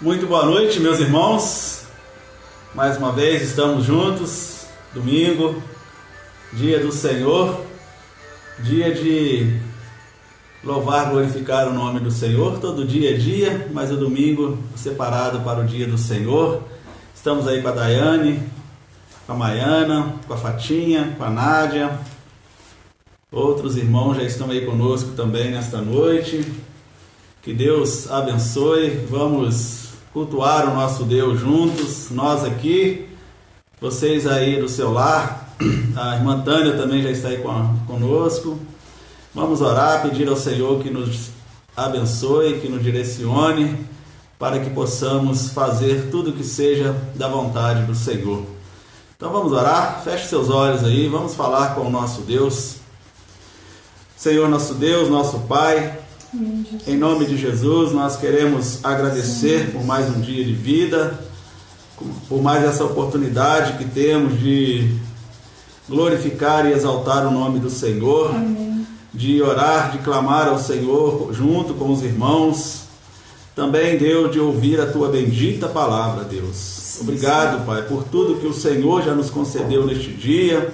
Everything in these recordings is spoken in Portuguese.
Muito boa noite, meus irmãos. Mais uma vez estamos juntos, domingo, dia do Senhor, dia de louvar, glorificar o nome do Senhor. Todo dia é dia, mas o domingo separado para o dia do Senhor. Estamos aí com a Daiane, com a Maiana, com a Fatinha, com a Nádia. Outros irmãos já estão aí conosco também nesta noite. Que Deus abençoe. Vamos cultuar o nosso Deus juntos, nós aqui, vocês aí do seu lar. A irmã Tânia também já está aí conosco. Vamos orar, pedir ao Senhor que nos abençoe, que nos direcione, para que possamos fazer tudo que seja da vontade do Senhor. Então vamos orar, feche seus olhos aí, vamos falar com o nosso Deus. Senhor, nosso Deus, nosso Pai, em nome de Jesus, nós queremos agradecer por mais um dia de vida, por mais essa oportunidade que temos de glorificar e exaltar o nome do Senhor. Amém. De orar, de clamar ao Senhor junto com os irmãos. Também, Deus, de ouvir a Tua bendita palavra, Deus. Obrigado, Pai, por tudo que o Senhor já nos concedeu neste dia,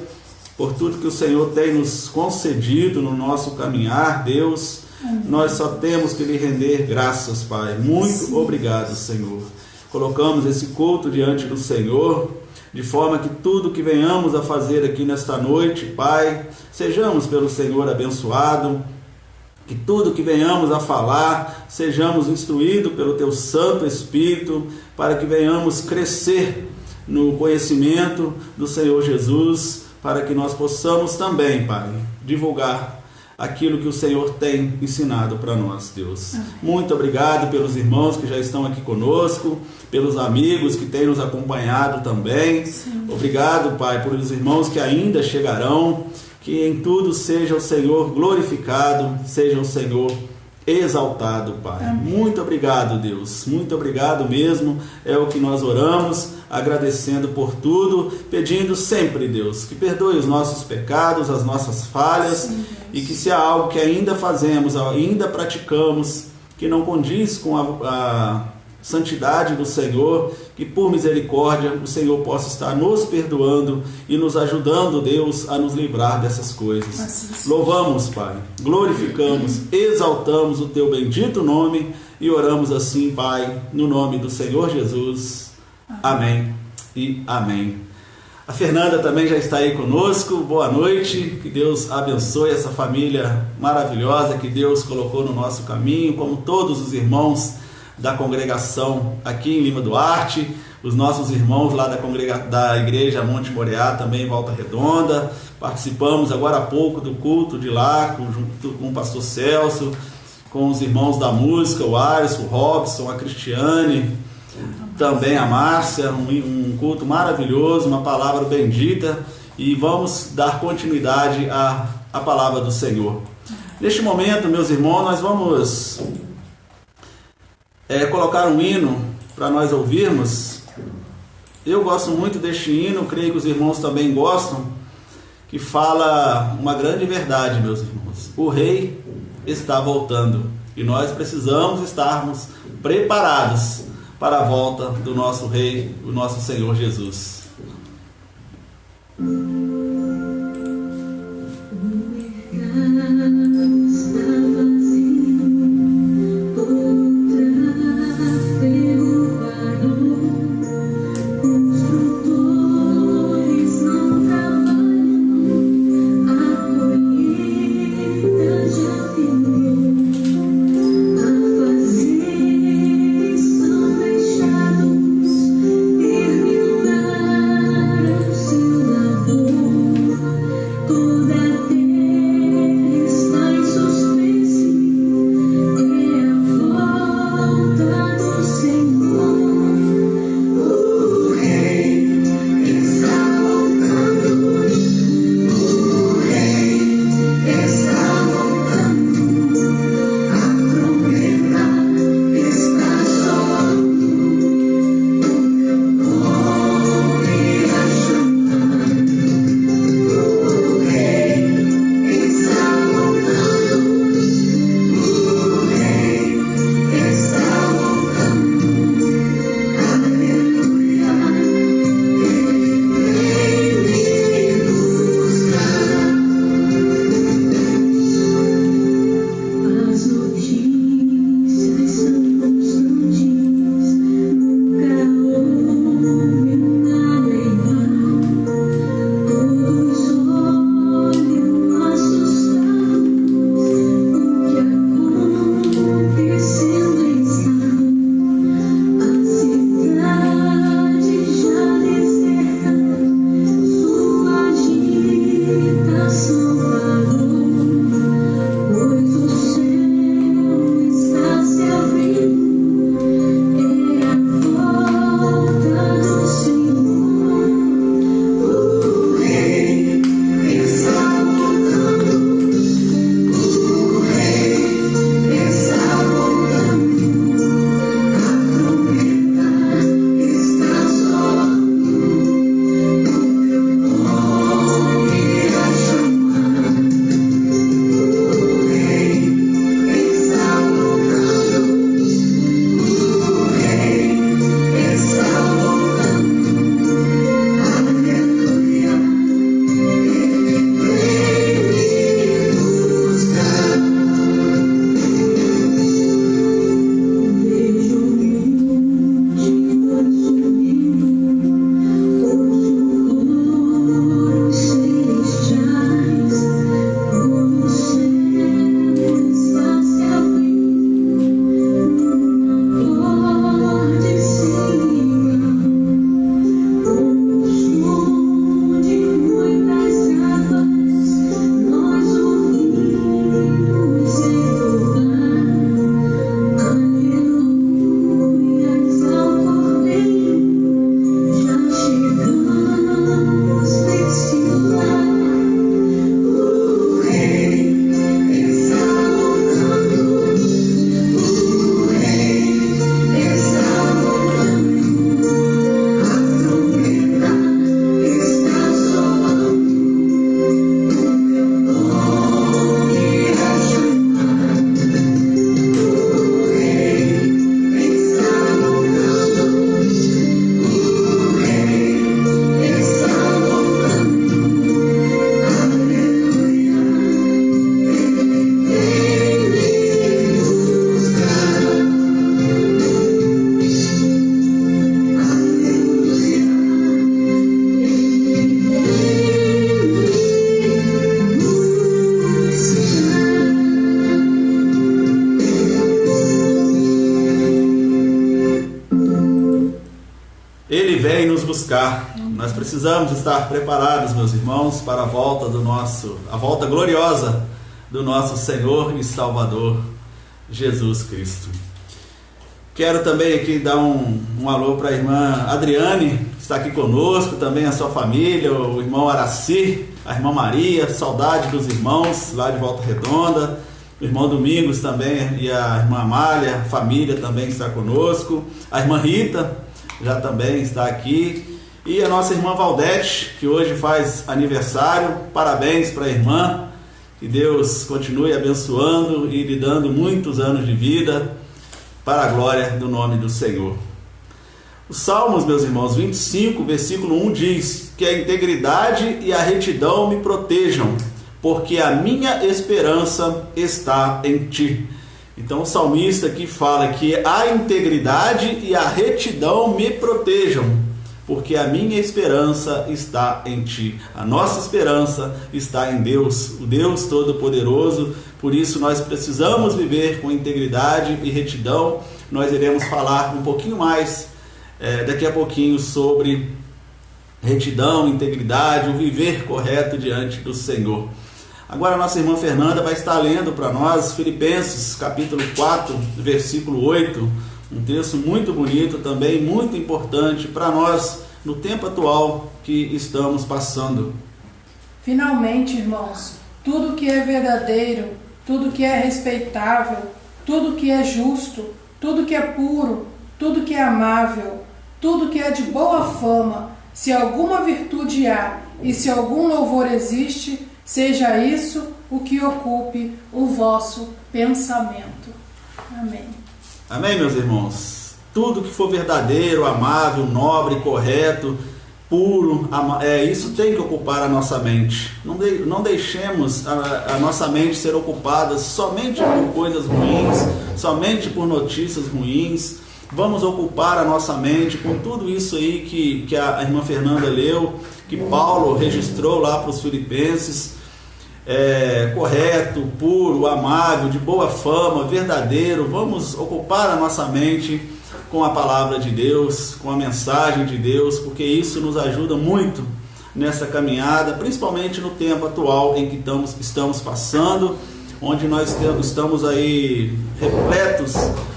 por tudo que o Senhor tem nos concedido no nosso caminhar, Deus. Nós só temos que lhe render graças, Pai. Muito obrigado, Senhor. Colocamos esse culto diante do Senhor, de forma que tudo que venhamos a fazer aqui nesta noite, Pai, sejamos pelo Senhor abençoado, que tudo que venhamos a falar, sejamos instruídos pelo Teu Santo Espírito, para que venhamos crescer no conhecimento do Senhor Jesus, para que nós possamos também, Pai, divulgar aquilo que o Senhor tem ensinado para nós, Deus. Muito obrigado pelos irmãos que já estão aqui conosco, pelos amigos que têm nos acompanhado também. Sim. Obrigado, Pai, por os irmãos que ainda chegarão, que em tudo seja o Senhor glorificado, seja o Senhor exaltado, Pai. Amém. Muito obrigado, Deus. Muito obrigado mesmo. É o que nós oramos, agradecendo por tudo, pedindo sempre, Deus, que perdoe os nossos pecados, as nossas falhas. Sim. E que se há algo que ainda fazemos, ainda praticamos, que não condiz com a santidade do Senhor, que por misericórdia o Senhor possa estar nos perdoando e nos ajudando, Deus, a nos livrar dessas coisas. Assim, louvamos, Pai, glorificamos, exaltamos o Teu bendito nome e oramos assim, Pai, no nome do Senhor Jesus. Amém e amém. A Fernanda também já está aí conosco. Boa noite, que Deus abençoe essa família maravilhosa que Deus colocou no nosso caminho, como todos os irmãos da congregação aqui em Lima Duarte, os nossos irmãos lá da Igreja Monte Moriá, também em Volta Redonda. Participamos agora há pouco do culto de lá, junto com o pastor Celso, com os irmãos da música, o Alisson, o Robson, a Cristiane, também a Márcia, um culto maravilhoso, uma palavra bendita, e vamos dar continuidade à palavra do Senhor. Neste momento, meus irmãos, nós vamos colocar um hino para nós ouvirmos. Eu gosto muito deste hino, creio que os irmãos também gostam, que fala uma grande verdade, meus irmãos. O Rei está voltando e nós precisamos estarmos preparados para a volta do nosso Rei, o nosso Senhor Jesus. Terminar o seu labor. buscar. Nós precisamos estar preparados, meus irmãos, para a volta gloriosa do nosso Senhor e Salvador Jesus Cristo. Quero também aqui dar um alô para a irmã Adriane, que está aqui conosco, também a sua família, o irmão Araci, a irmã Maria, saudade dos irmãos lá de Volta Redonda, o irmão Domingos também e a irmã Amália, família também está conosco, a irmã Rita já também está aqui, e a nossa irmã Valdete, que hoje faz aniversário. Parabéns para a irmã, que Deus continue abençoando e lhe dando muitos anos de vida para a glória do nome do Senhor. Os Salmos, meus irmãos, 25, versículo 1 diz que a integridade e a retidão me protejam, porque a minha esperança está em ti. Então o salmista aqui fala que a integridade e a retidão me protejam, porque a minha esperança está em ti. A nossa esperança está em Deus, o Deus Todo-Poderoso. Por isso nós precisamos viver com integridade e retidão. Nós iremos falar um pouquinho mais daqui a pouquinho sobre retidão, integridade, o viver correto diante do Senhor. Agora a nossa irmã Fernanda vai estar lendo para nós Filipenses capítulo 4, versículo 8, um texto muito bonito também, muito importante para nós no tempo atual que estamos passando. Finalmente, irmãos, tudo que é verdadeiro, tudo que é respeitável, tudo que é justo, tudo que é puro, tudo que é amável, tudo que é de boa fama, se alguma virtude há e se algum louvor existe, seja isso o que ocupe o vosso pensamento. Amém. Amém, meus irmãos? Tudo que for verdadeiro, amável, nobre, correto, puro, isso tem que ocupar a nossa mente. Não deixemos a nossa mente ser ocupada somente por coisas ruins, somente por notícias ruins. Vamos ocupar a nossa mente com tudo isso aí que a irmã Fernanda leu, que Paulo registrou lá para os Filipenses. Correto, puro, amável, de boa fama, verdadeiro. Vamos ocupar a nossa mente com a palavra de Deus, com a mensagem de Deus, porque isso nos ajuda muito nessa caminhada, principalmente no tempo atual em que estamos passando, onde nós estamos aí repletos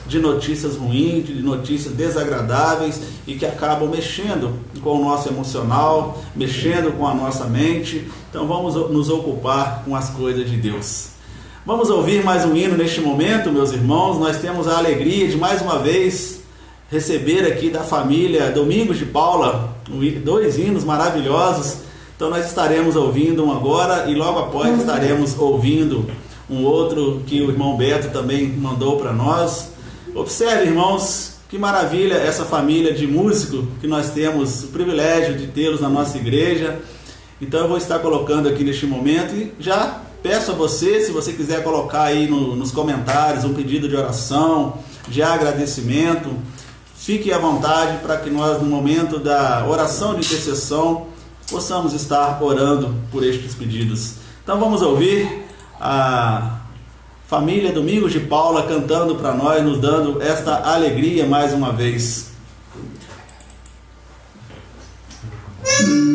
de notícias ruins, de notícias desagradáveis e que acabam mexendo com o nosso emocional, mexendo com a nossa mente. Então vamos nos ocupar com as coisas de Deus. Vamos ouvir mais um hino neste momento, meus irmãos. Nós temos a alegria de mais uma vez receber aqui da família Domingos de Paula 2 hinos maravilhosos. Então nós estaremos ouvindo um agora e logo após estaremos ouvindo um outro que o irmão Beto também mandou para nós. Observe, irmãos, que maravilha essa família de músicos que nós temos o privilégio de tê-los na nossa igreja. Então eu vou estar colocando aqui neste momento e já peço a você, se você quiser colocar aí nos comentários um pedido de oração, de agradecimento, fique à vontade para que nós, no momento da oração de intercessão, possamos estar orando por estes pedidos. Então vamos ouvir a família Domingos de Paula cantando para nós, nos dando esta alegria mais uma vez. Thank you.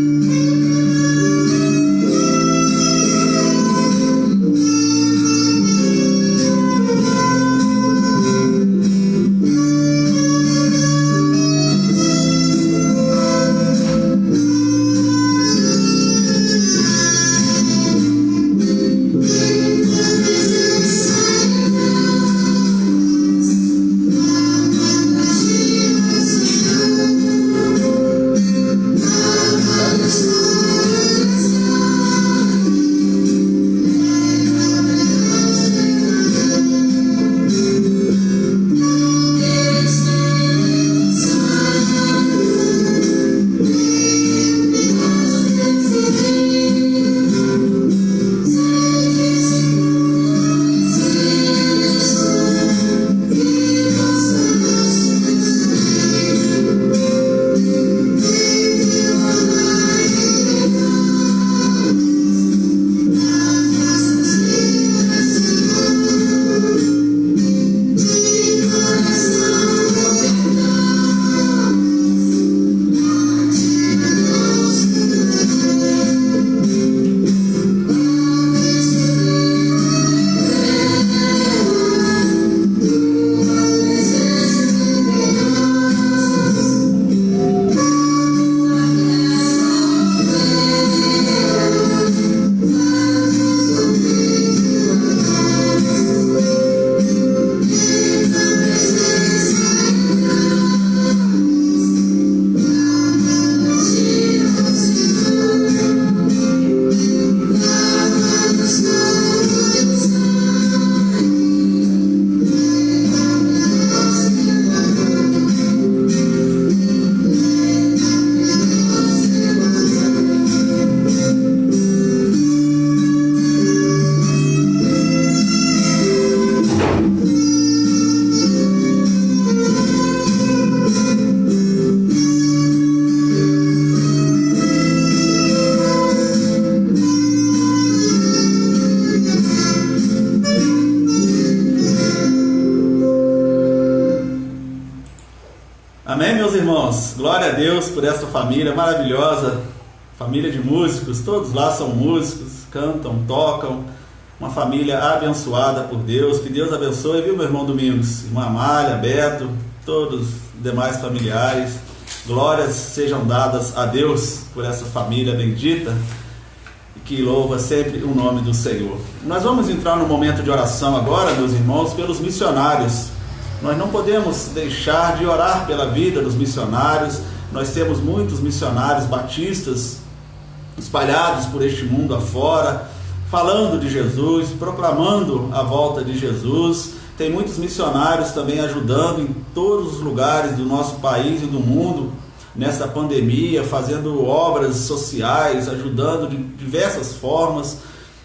glória a Deus por essa família maravilhosa, família de músicos, todos lá são músicos, cantam, tocam, uma família abençoada por Deus. Que Deus abençoe, viu, meu irmão Domingos, irmã Amália, Beto, todos os demais familiares. Glórias sejam dadas a Deus por essa família bendita que louva sempre o nome do Senhor. Nós vamos entrar no momento de oração agora, meus irmãos, pelos missionários. Nós não podemos deixar de orar pela vida dos missionários. Nós temos muitos missionários batistas espalhados por este mundo afora, falando de Jesus, proclamando a volta de Jesus. Tem muitos missionários também ajudando em todos os lugares do nosso país e do mundo nessa pandemia, fazendo obras sociais, ajudando de diversas formas.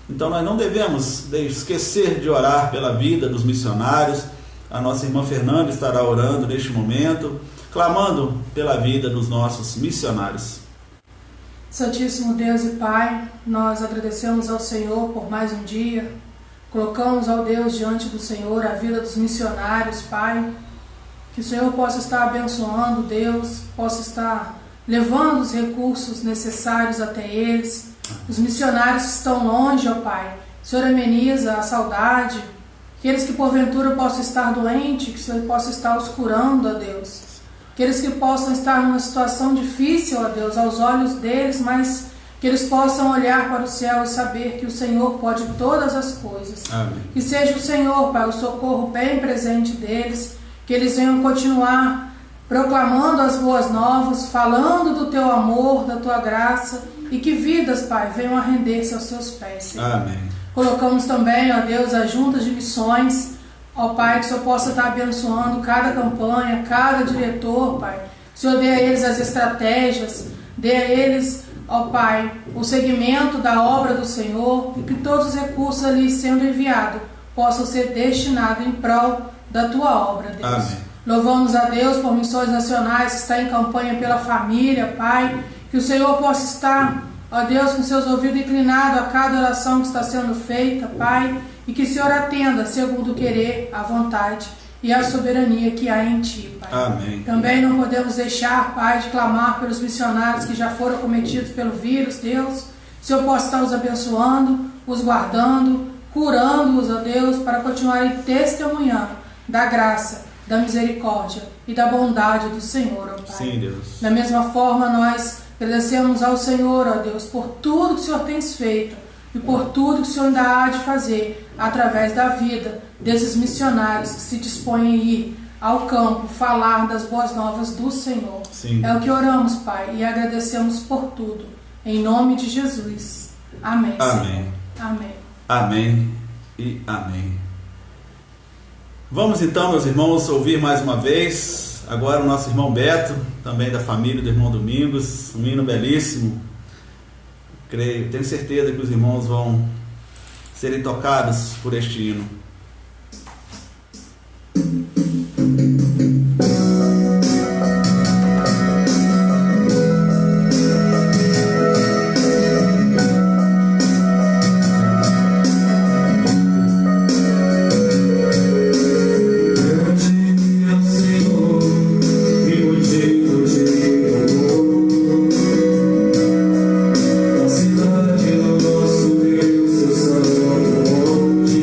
Então nós não devemos esquecer de orar pela vida dos missionários. A nossa irmã Fernanda estará orando neste momento, clamando pela vida dos nossos missionários. Santíssimo Deus e Pai, nós agradecemos ao Senhor por mais um dia. Colocamos ao Deus diante do Senhor a vida dos missionários, Pai. Que o Senhor possa estar abençoando, Deus, possa estar levando os recursos necessários até eles. Os missionários que estão longe, ó Pai, o Senhor ameniza a saudade. Aqueles que porventura possam estar doentes, que o Senhor possa estar os curando, ó Deus. Aqueles que possam estar numa situação difícil, ó Deus, aos olhos deles, mas que eles possam olhar para o céu e saber que o Senhor pode todas as coisas. Amém. Que seja o Senhor, Pai, o socorro bem presente deles, que eles venham continuar proclamando as boas novas, falando do Teu amor, da Tua graça, e que vidas, Pai, venham a render-se aos Teus pés, Senhor. Amém. Colocamos também, ó Deus, as juntas de missões, ó Pai, que o Senhor possa estar abençoando cada campanha, cada diretor, Pai. O Senhor dê a eles as estratégias, dê a eles, ó Pai, o segmento da obra do Senhor, e que todos os recursos ali sendo enviados possam ser destinados em prol da Tua obra, Deus. Amém. Louvamos a Deus por missões nacionais que está em campanha pela família, Pai. Que o Senhor possa estar, ó Deus, com seus ouvidos inclinados a cada oração que está sendo feita, Pai. E que o Senhor atenda segundo o querer, a vontade e a soberania que há em Ti, Pai. Amém. Também não podemos deixar, Pai, de clamar pelos missionários que já foram cometidos pelo vírus, Deus. O Senhor possa estar os abençoando, os guardando, curando-os, ó Deus, para continuarem testemunhando da graça, da misericórdia e da bondade do Senhor, ó Pai. Sim, Deus. Da mesma forma, nós agradecemos ao Senhor, ó Deus, por tudo que o Senhor tem feito e por tudo que o Senhor ainda há de fazer através da vida desses missionários que se dispõem a ir ao campo falar das boas novas do Senhor. Sim. É o que oramos, Pai, e agradecemos por tudo. Em nome de Jesus. Amém. Amém. Senhor. Amém. Amém e amém. Vamos então, meus irmãos, ouvir mais uma vez agora o nosso irmão Beto, também da família do irmão Domingos, um hino belíssimo. Tenho certeza que os irmãos vão serem tocados por este hino. Cidade do nosso Deus, seu santo monte.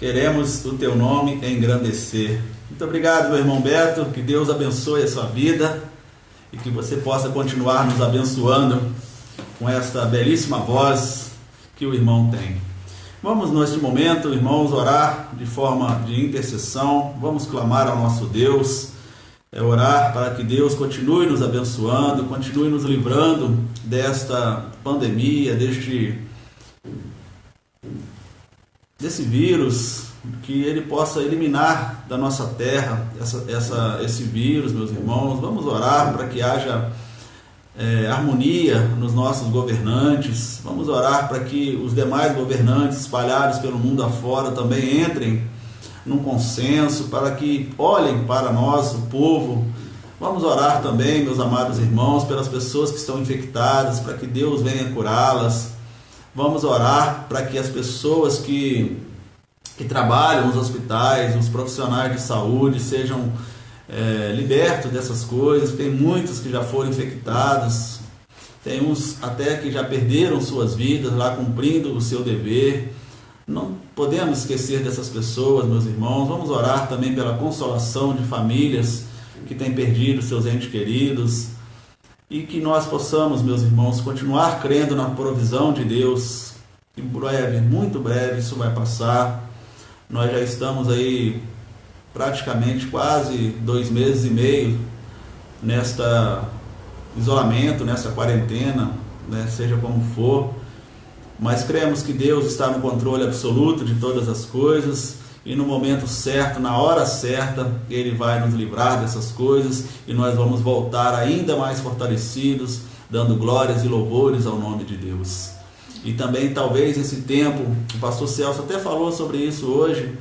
queremos o teu nome engrandecer. Muito obrigado, meu irmão Beto, que Deus abençoe a sua vida e que você possa continuar nos abençoando com esta belíssima voz que o irmão tem. Vamos neste momento, irmãos, orar de forma de intercessão, vamos clamar ao nosso Deus, orar para que Deus continue nos abençoando, continue nos livrando desta pandemia, desse vírus, que Ele possa eliminar da nossa terra esse vírus, meus irmãos. Vamos orar para que haja harmonia nos nossos governantes. Vamos orar para que os demais governantes espalhados pelo mundo afora também entrem num consenso, para que olhem para nós, o povo. Vamos orar também, meus amados irmãos, pelas pessoas que estão infectadas, para que Deus venha curá-las. Vamos orar para que as pessoas que trabalham nos hospitais, os profissionais de saúde, sejam libertos dessas coisas. Tem muitos que já foram infectados, tem uns até que já perderam suas vidas lá cumprindo o seu dever. Não podemos esquecer dessas pessoas, meus irmãos. Vamos orar também pela consolação de famílias que têm perdido seus entes queridos, e que nós possamos, meus irmãos, continuar crendo na provisão de Deus. Em breve, muito breve, isso vai passar. Nós já estamos aí praticamente quase 2 meses e meio nesta isolamento, nessa quarentena, né, seja como for, mas cremos que Deus está no controle absoluto de todas as coisas, e no momento certo, na hora certa, Ele vai nos livrar dessas coisas e nós vamos voltar ainda mais fortalecidos, dando glórias e louvores ao nome de Deus. E também talvez esse tempo, o pastor Celso até falou sobre isso hoje,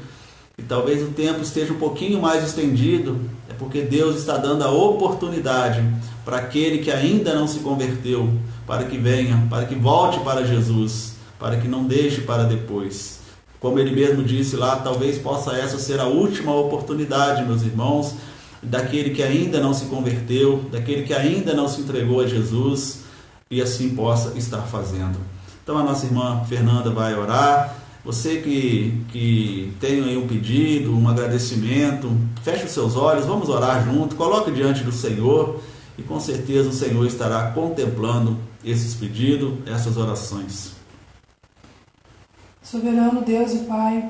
e talvez o tempo esteja um pouquinho mais estendido, é porque Deus está dando a oportunidade para aquele que ainda não se converteu, para que venha, para que volte para Jesus, para que não deixe para depois. Como ele mesmo disse lá, talvez possa essa ser a última oportunidade, meus irmãos, daquele que ainda não se converteu, daquele que ainda não se entregou a Jesus, e assim possa estar fazendo. Então a nossa irmã Fernanda vai orar. Você que tem aí um pedido, um agradecimento, feche os seus olhos, vamos orar junto, coloque diante do Senhor, e com certeza o Senhor estará contemplando esses pedidos, essas orações. Soberano Deus e Pai,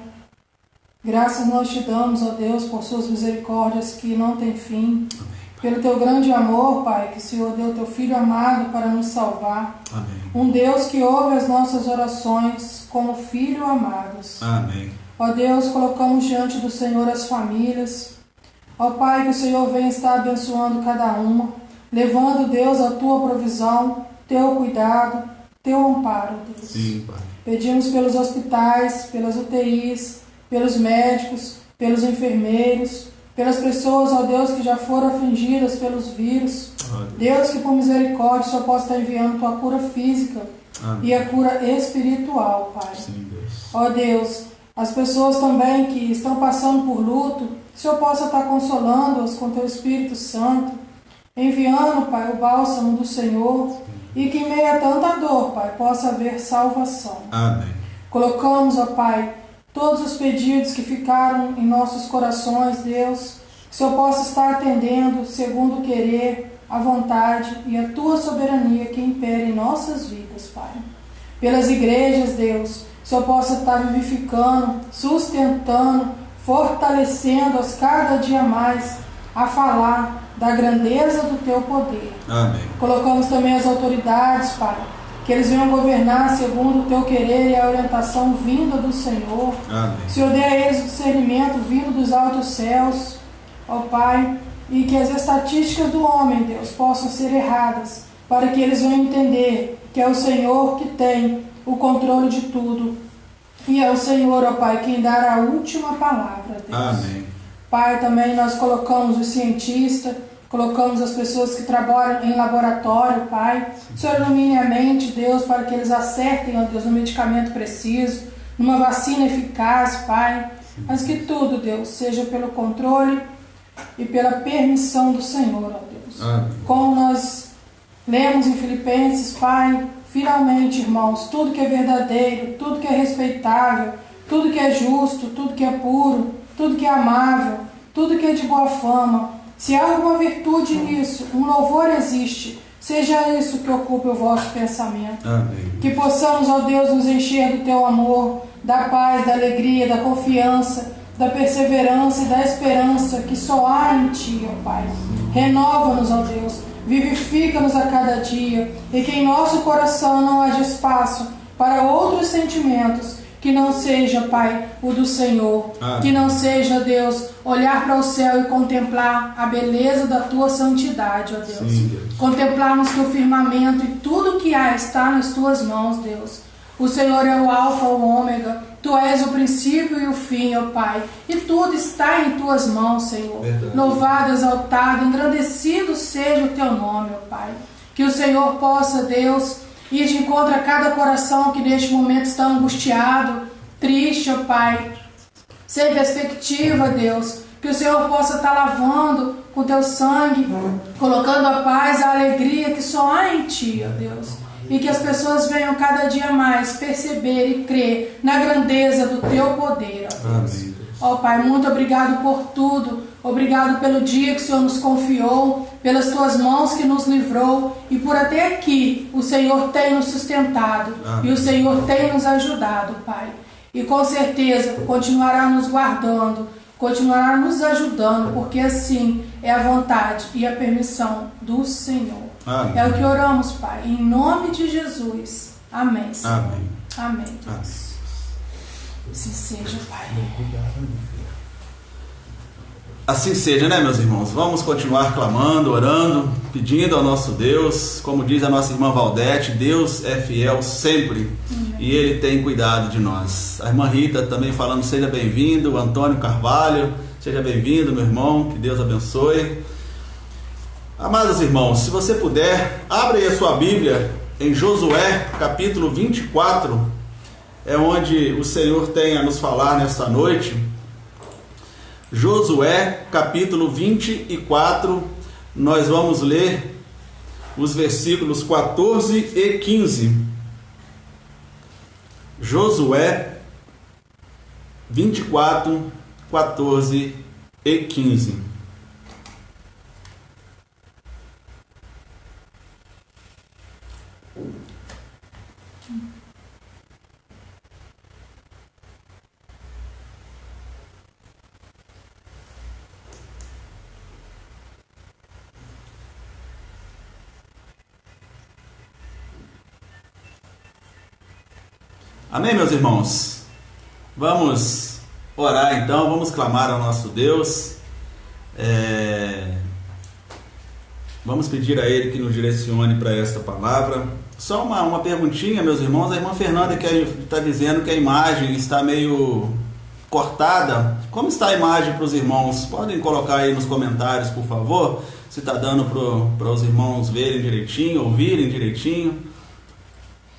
graças nós te damos, ó Deus, por suas misericórdias que não têm fim. Amém. Pelo teu grande amor, Pai, que o Senhor deu teu Filho amado para nos salvar. Amém. Um Deus que ouve as nossas orações como Filho amados. Amém. Ó Deus, colocamos diante do Senhor as famílias. Ó Pai, que o Senhor venha estar abençoando cada uma, levando, Deus, a tua provisão, teu cuidado, teu amparo, Deus. Sim, Pai. Pedimos pelos hospitais, pelas UTIs, pelos médicos, pelos enfermeiros, pelas pessoas, ó Deus, que já foram afligidas pelos vírus. Deus, que por misericórdia só possa estar enviando tua cura física. Amém. E a cura espiritual, Pai. Sim, Deus. Ó Deus, as pessoas também que estão passando por luto, que o Senhor possa estar consolando-as com teu Espírito Santo, enviando, Pai, o bálsamo do Senhor. E que em meio a tanta dor, Pai, possa haver salvação. Amém. Colocamos, ó Pai, todos os pedidos que ficaram em nossos corações, Deus, que o Senhor possa estar atendendo segundo o querer, a vontade e a tua soberania que impera em nossas vidas, Pai. Pelas igrejas, Deus, que o Senhor possa estar vivificando, sustentando, fortalecendo-as cada dia mais a falar da grandeza do teu poder. Amém. Colocamos também as autoridades, Pai, que eles venham governar segundo o teu querer e a orientação vinda do Senhor. Amém. Senhor, dê a eles o discernimento vindo dos altos céus, ó Pai, e que as estatísticas do homem, Deus, possam ser erradas, para que eles venham entender que é o Senhor que tem o controle de tudo, e é o Senhor, ó Pai, quem dá a última palavra, Deus. Amém. Pai, também nós colocamos os cientistas, colocamos as pessoas que trabalham em laboratório, Pai. O Senhor ilumine a mente, Deus, para que eles acertem, ó Deus, no medicamento preciso, numa vacina eficaz, Pai. Mas que tudo, Deus, seja pelo controle e pela permissão do Senhor, ó Deus. Amém. Como nós lemos em Filipenses, Pai, finalmente, irmãos, tudo que é verdadeiro, tudo que é respeitável, tudo que é justo, tudo que é puro, tudo que é amável, tudo que é de boa fama. Se há alguma virtude nisso, um louvor existe, seja isso que ocupe o vosso pensamento. Amém. Que possamos, ó Deus, nos encher do teu amor, da paz, da alegria, da confiança, da perseverança e da esperança que só há em Ti, ó Pai. Renova-nos, ó Deus, vivifica-nos a cada dia, e que em nosso coração não haja espaço para outros sentimentos que não seja, Pai, o do Senhor. Que não seja, Deus, olhar para o céu e contemplar a beleza da Tua santidade, ó Deus. Sim, Deus. Contemplarmos que o firmamento e tudo que há está nas Tuas mãos, Deus. O Senhor é o alfa, o ômega, Tu és o princípio e o fim, ó Pai, e tudo está em Tuas mãos, Senhor. Verdade. Louvado, exaltado, engrandecido seja o Teu nome, ó Pai. Que o Senhor possa, Deus, ir de encontro a cada coração que neste momento está angustiado, triste, ó Pai, sem perspectiva, Deus. Que o Senhor possa estar lavando com Teu sangue, colocando a paz, a alegria que só há em Ti, ó Deus. E que as pessoas venham cada dia mais perceber e crer na grandeza do Teu poder, ó Deus. Amém. Ó Pai, muito obrigado por tudo. Obrigado pelo dia que o Senhor nos confiou, pelas Tuas mãos que nos livrou, e por até aqui o Senhor tem nos sustentado. Amém. E o Senhor tem nos ajudado, Pai. E com certeza continuará nos guardando, continuará nos ajudando, porque assim é a vontade e a permissão do Senhor. Amém. É o que oramos, Pai, em nome de Jesus. Amém, Senhor. Amém. Amém, Deus. Amém. Assim seja, Pai. Assim seja, né, meus irmãos? Vamos continuar clamando, orando, pedindo ao nosso Deus. Como diz a nossa irmã Valdete, Deus é fiel sempre. Amém. E Ele tem cuidado de nós. A irmã Rita também falando, seja bem-vindo. O Antônio Carvalho, seja bem-vindo, meu irmão. Que Deus abençoe. Amados irmãos, se você puder, abra aí a sua Bíblia em Josué, capítulo 24. É onde o Senhor tem a nos falar nesta noite. Josué, capítulo 24, nós vamos ler os versículos 14 e 15. Josué 24, 14 e 15. Amém, meus irmãos? Vamos orar então, vamos clamar ao nosso Deus. Vamos pedir a Ele que nos direcione para esta palavra. Só uma perguntinha, meus irmãos. A irmã Fernanda que está dizendo que a imagem está meio cortada. Como está a imagem para os irmãos? Podem colocar aí nos comentários, por favor, se está dando para os irmãos verem direitinho, ouvirem direitinho,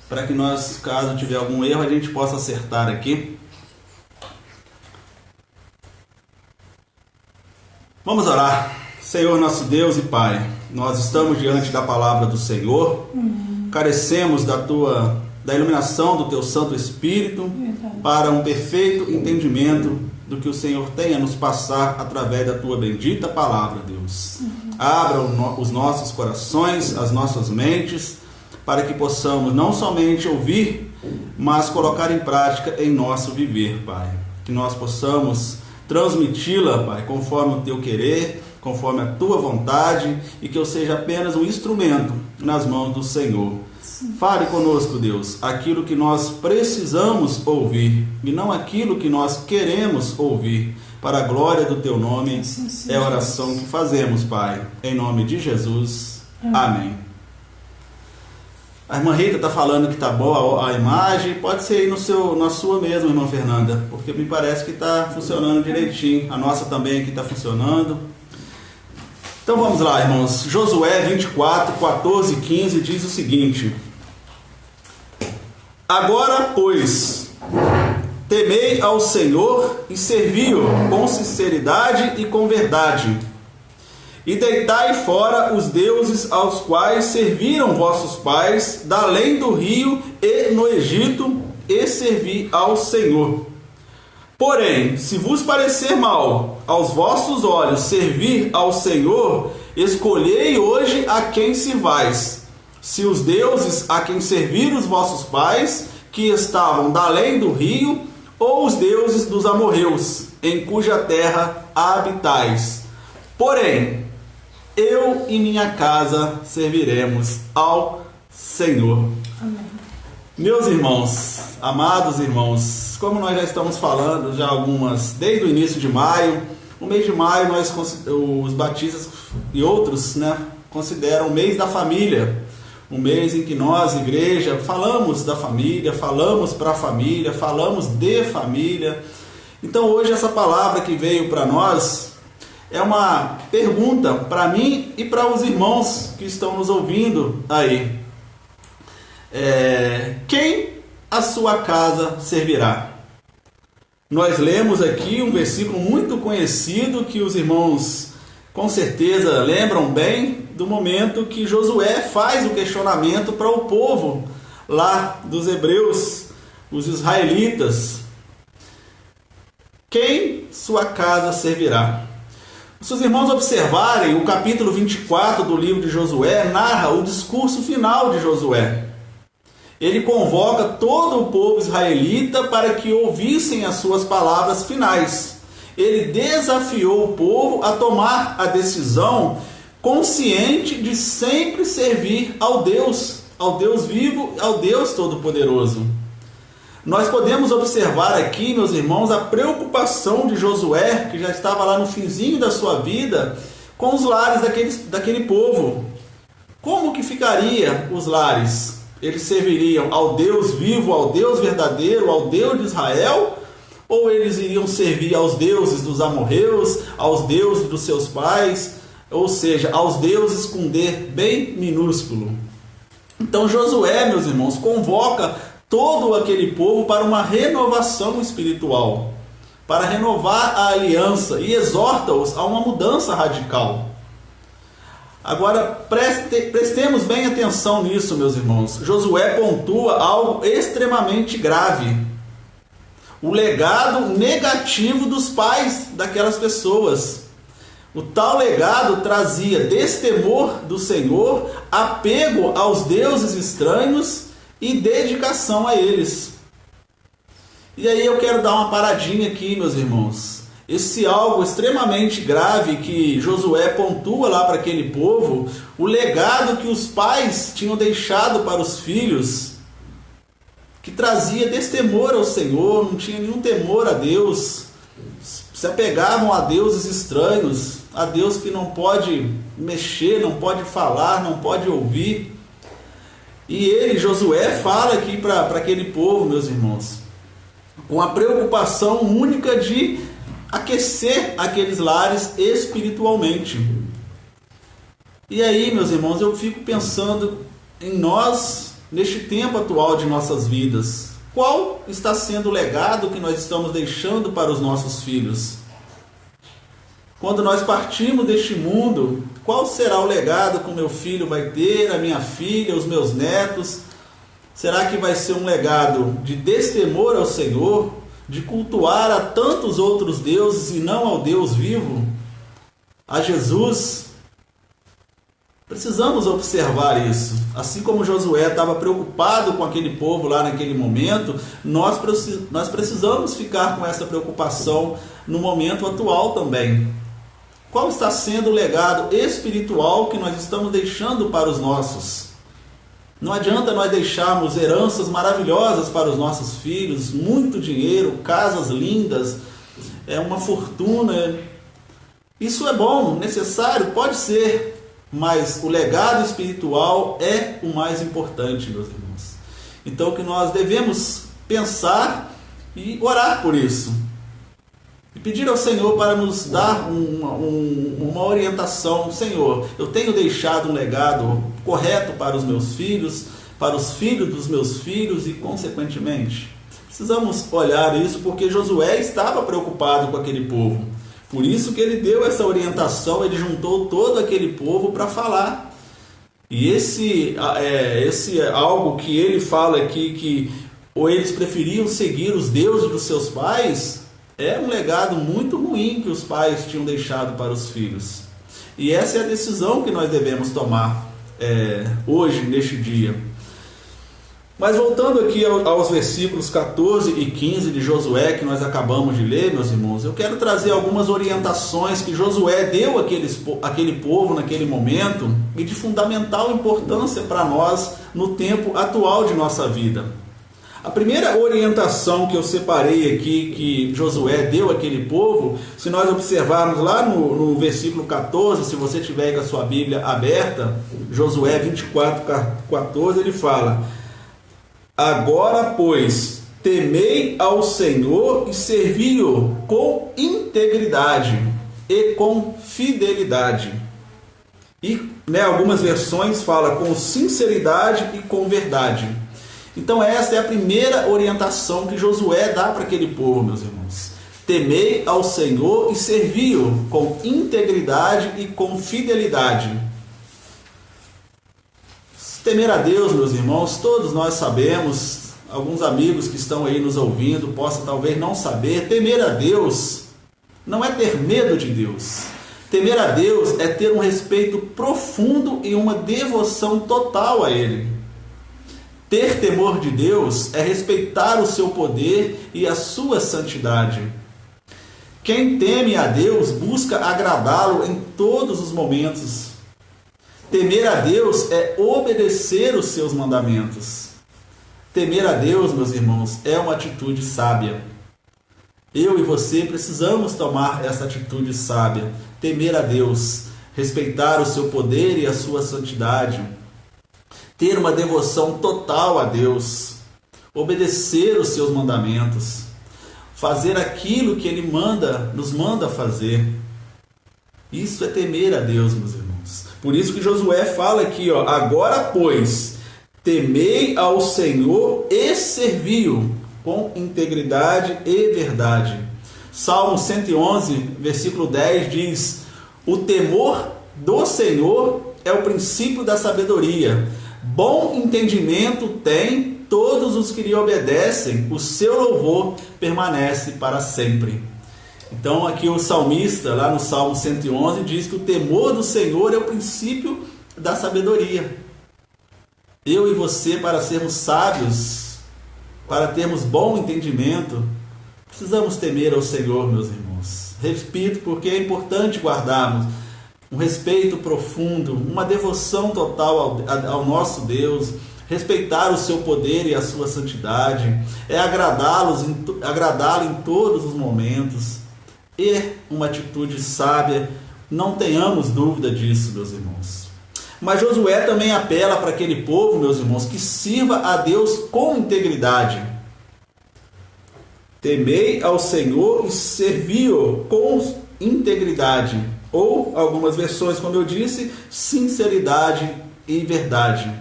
para que nós, caso tiver algum erro, a gente possa acertar aqui. Vamos orar. Senhor nosso Deus e Pai, nós estamos diante da palavra do Senhor, carecemos da iluminação do Teu Santo Espírito para um perfeito entendimento do que o Senhor tem a nos passar através da Tua bendita palavra, Deus. Abra os nossos corações, as nossas mentes, para que possamos não somente ouvir, mas colocar em prática em nosso viver, Pai. Que nós possamos transmiti-la, Pai, conforme o Teu querer, conforme a Tua vontade, e que eu seja apenas um instrumento nas mãos do Senhor. Sim. Fale conosco, Deus, aquilo que nós precisamos ouvir, e não aquilo que nós queremos ouvir, para a glória do Teu nome. Sim, é a oração que fazemos, Pai, em nome de Jesus. Amém. A irmã Rita está falando que está boa a imagem. Pode ser aí na sua mesmo, irmã Fernanda, porque me parece que está funcionando direitinho. A nossa também aqui está funcionando. Então vamos lá, irmãos. Josué 24, 14 e 15 diz o seguinte: Agora, pois, temei ao Senhor e servi-o com sinceridade e com verdade. E deitai fora os deuses aos quais serviram vossos pais, da além do rio e no Egito, e servi ao Senhor. Porém, se vos parecer mal aos vossos olhos servir ao Senhor, escolhei hoje a quem sirvais. Se os deuses a quem serviram os vossos pais, que estavam da além do rio, ou os deuses dos amorreus, em cuja terra habitais. Porém, eu e minha casa serviremos ao Senhor. Amém. Meus irmãos, amados irmãos, como nós já estamos falando já desde o início de maio, o mês de maio os batistas e outros, consideram o mês da família, um mês em que nós, igreja, falamos da família, falamos para a família, falamos de família. Então hoje essa palavra que veio para nós é uma pergunta para mim e para os irmãos que estão nos ouvindo aí. Quem a sua casa servirá? Nós lemos aqui um versículo muito conhecido que os irmãos com certeza lembram bem do momento que Josué faz o questionamento para o povo lá dos hebreus, os israelitas. Quem sua casa servirá? Se os irmãos observarem, o capítulo 24 do livro de Josué narra o discurso final de Josué. Ele convoca todo o povo israelita para que ouvissem as suas palavras finais. Ele desafiou o povo a tomar a decisão consciente de sempre servir ao Deus vivo, ao Deus Todo-Poderoso. Nós podemos observar aqui, meus irmãos, a preocupação de Josué, que já estava lá no finzinho da sua vida, com os lares daquele povo. Como que ficaria os lares? Eles serviriam ao Deus vivo, ao Deus verdadeiro, ao Deus de Israel? Ou eles iriam servir aos deuses dos amorreus, aos deuses dos seus pais, ou seja, aos deuses com D bem minúsculo? Então Josué, meus irmãos, convoca todo aquele povo para uma renovação espiritual, para renovar a aliança e exorta-os a uma mudança radical. Agora, prestemos bem atenção nisso, meus irmãos. Josué pontua algo extremamente grave: o legado negativo dos pais daquelas pessoas. O tal legado trazia destemor do Senhor, apego aos deuses estranhos e dedicação a eles. E aí eu quero dar uma paradinha aqui, meus irmãos. Esse algo extremamente grave que Josué pontua lá para aquele povo, o legado que os pais tinham deixado para os filhos, que trazia destemor ao Senhor, não tinha nenhum temor a Deus, se apegavam a deuses estranhos, a Deus que não pode mexer, não pode falar, não pode ouvir. E ele, Josué, fala aqui para aquele povo, meus irmãos, com a preocupação única de aquecer aqueles lares espiritualmente. E aí, meus irmãos, eu fico pensando em nós, neste tempo atual de nossas vidas. Qual está sendo o legado que nós estamos deixando para os nossos filhos? Quando nós partimos deste mundo, qual será o legado que o meu filho vai ter, a minha filha, os meus netos? Será que vai ser um legado de destemor ao Senhor, de cultuar a tantos outros deuses e não ao Deus vivo, a Jesus? Precisamos observar isso. Assim como Josué estava preocupado com aquele povo lá naquele momento, nós precisamos ficar com essa preocupação no momento atual também. Qual está sendo o legado espiritual que nós estamos deixando para os nossos? Não adianta nós deixarmos heranças maravilhosas para os nossos filhos, muito dinheiro, casas lindas, uma fortuna. Isso é bom, necessário, pode ser, mas o legado espiritual é o mais importante, meus irmãos. Então que nós devemos pensar e orar por isso. E pedir ao Senhor para nos dar uma orientação. Senhor, eu tenho deixado um legado correto para os meus filhos, para os filhos dos meus filhos e, consequentemente, precisamos olhar isso porque Josué estava preocupado com aquele povo. Por isso que ele deu essa orientação, ele juntou todo aquele povo para falar. E esse algo que ele fala aqui, que ou eles preferiam seguir os deuses dos seus pais, É um legado muito ruim que os pais tinham deixado para os filhos. E essa é a decisão que nós devemos tomar hoje, neste dia. Mas voltando aqui aos versículos 14 e 15 de Josué, que nós acabamos de ler, meus irmãos, eu quero trazer algumas orientações que Josué deu àquele povo naquele momento e de fundamental importância para nós no tempo atual de nossa vida. A primeira orientação que eu separei aqui, que Josué deu àquele povo, se nós observarmos lá no versículo 14, se você tiver aí com a sua Bíblia aberta, Josué 24:14, ele fala: agora, pois, temei ao Senhor e servi-o com integridade e com fidelidade. E algumas versões falam com sinceridade e com verdade. Então essa é a primeira orientação que Josué dá para aquele povo, meus irmãos. Temei ao Senhor e servi-o com integridade e com fidelidade. Temer a Deus, meus irmãos, todos nós sabemos, alguns amigos que estão aí nos ouvindo possam talvez não saber, temer a Deus não é ter medo de Deus. Temer a Deus é ter um respeito profundo e uma devoção total a Ele. Ter temor de Deus é respeitar o seu poder e a sua santidade. Quem teme a Deus busca agradá-lo em todos os momentos. Temer a Deus é obedecer os seus mandamentos. Temer a Deus, meus irmãos, é uma atitude sábia. Eu e você precisamos tomar essa atitude sábia. Temer a Deus, respeitar o seu poder e a sua santidade. Ter uma devoção total a Deus. Obedecer os seus mandamentos. Fazer aquilo que Ele nos manda fazer. Isso é temer a Deus, meus irmãos. Por isso que Josué fala aqui, agora, pois, temei ao Senhor e servi-o com integridade e verdade. Salmo 111, versículo 10 diz: o temor do Senhor é o princípio da sabedoria. Bom entendimento tem todos os que lhe obedecem, o seu louvor permanece para sempre. Então aqui o salmista, lá no Salmo 111, diz que o temor do Senhor é o princípio da sabedoria. Eu e você, para sermos sábios, para termos bom entendimento, precisamos temer ao Senhor, meus irmãos. Repito, porque é importante guardarmos um respeito profundo, uma devoção total ao nosso Deus, respeitar o seu poder e a sua santidade, é agradá-lo em todos os momentos. E uma atitude sábia, não tenhamos dúvida disso, meus irmãos. Mas Josué também apela para aquele povo, meus irmãos, que sirva a Deus com integridade. Temei ao Senhor e servi-o com integridade. Ou, algumas versões, como eu disse, sinceridade e verdade.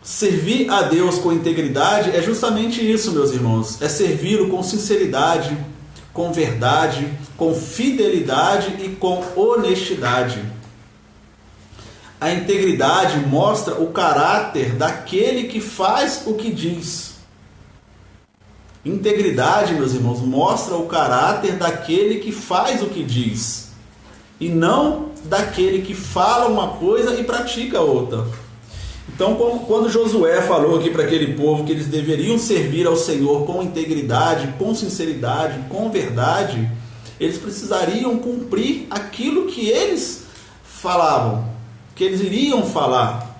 Servir a Deus com integridade é justamente isso, meus irmãos. É servi-lo com sinceridade, com verdade, com fidelidade e com honestidade. A integridade mostra o caráter daquele que faz o que diz. Integridade, meus irmãos, mostra o caráter daquele que faz o que diz, e não daquele que fala uma coisa e pratica outra. Então, quando Josué falou aqui para aquele povo que eles deveriam servir ao Senhor com integridade, com sinceridade, com verdade, eles precisariam cumprir aquilo que eles falavam, que eles iriam falar,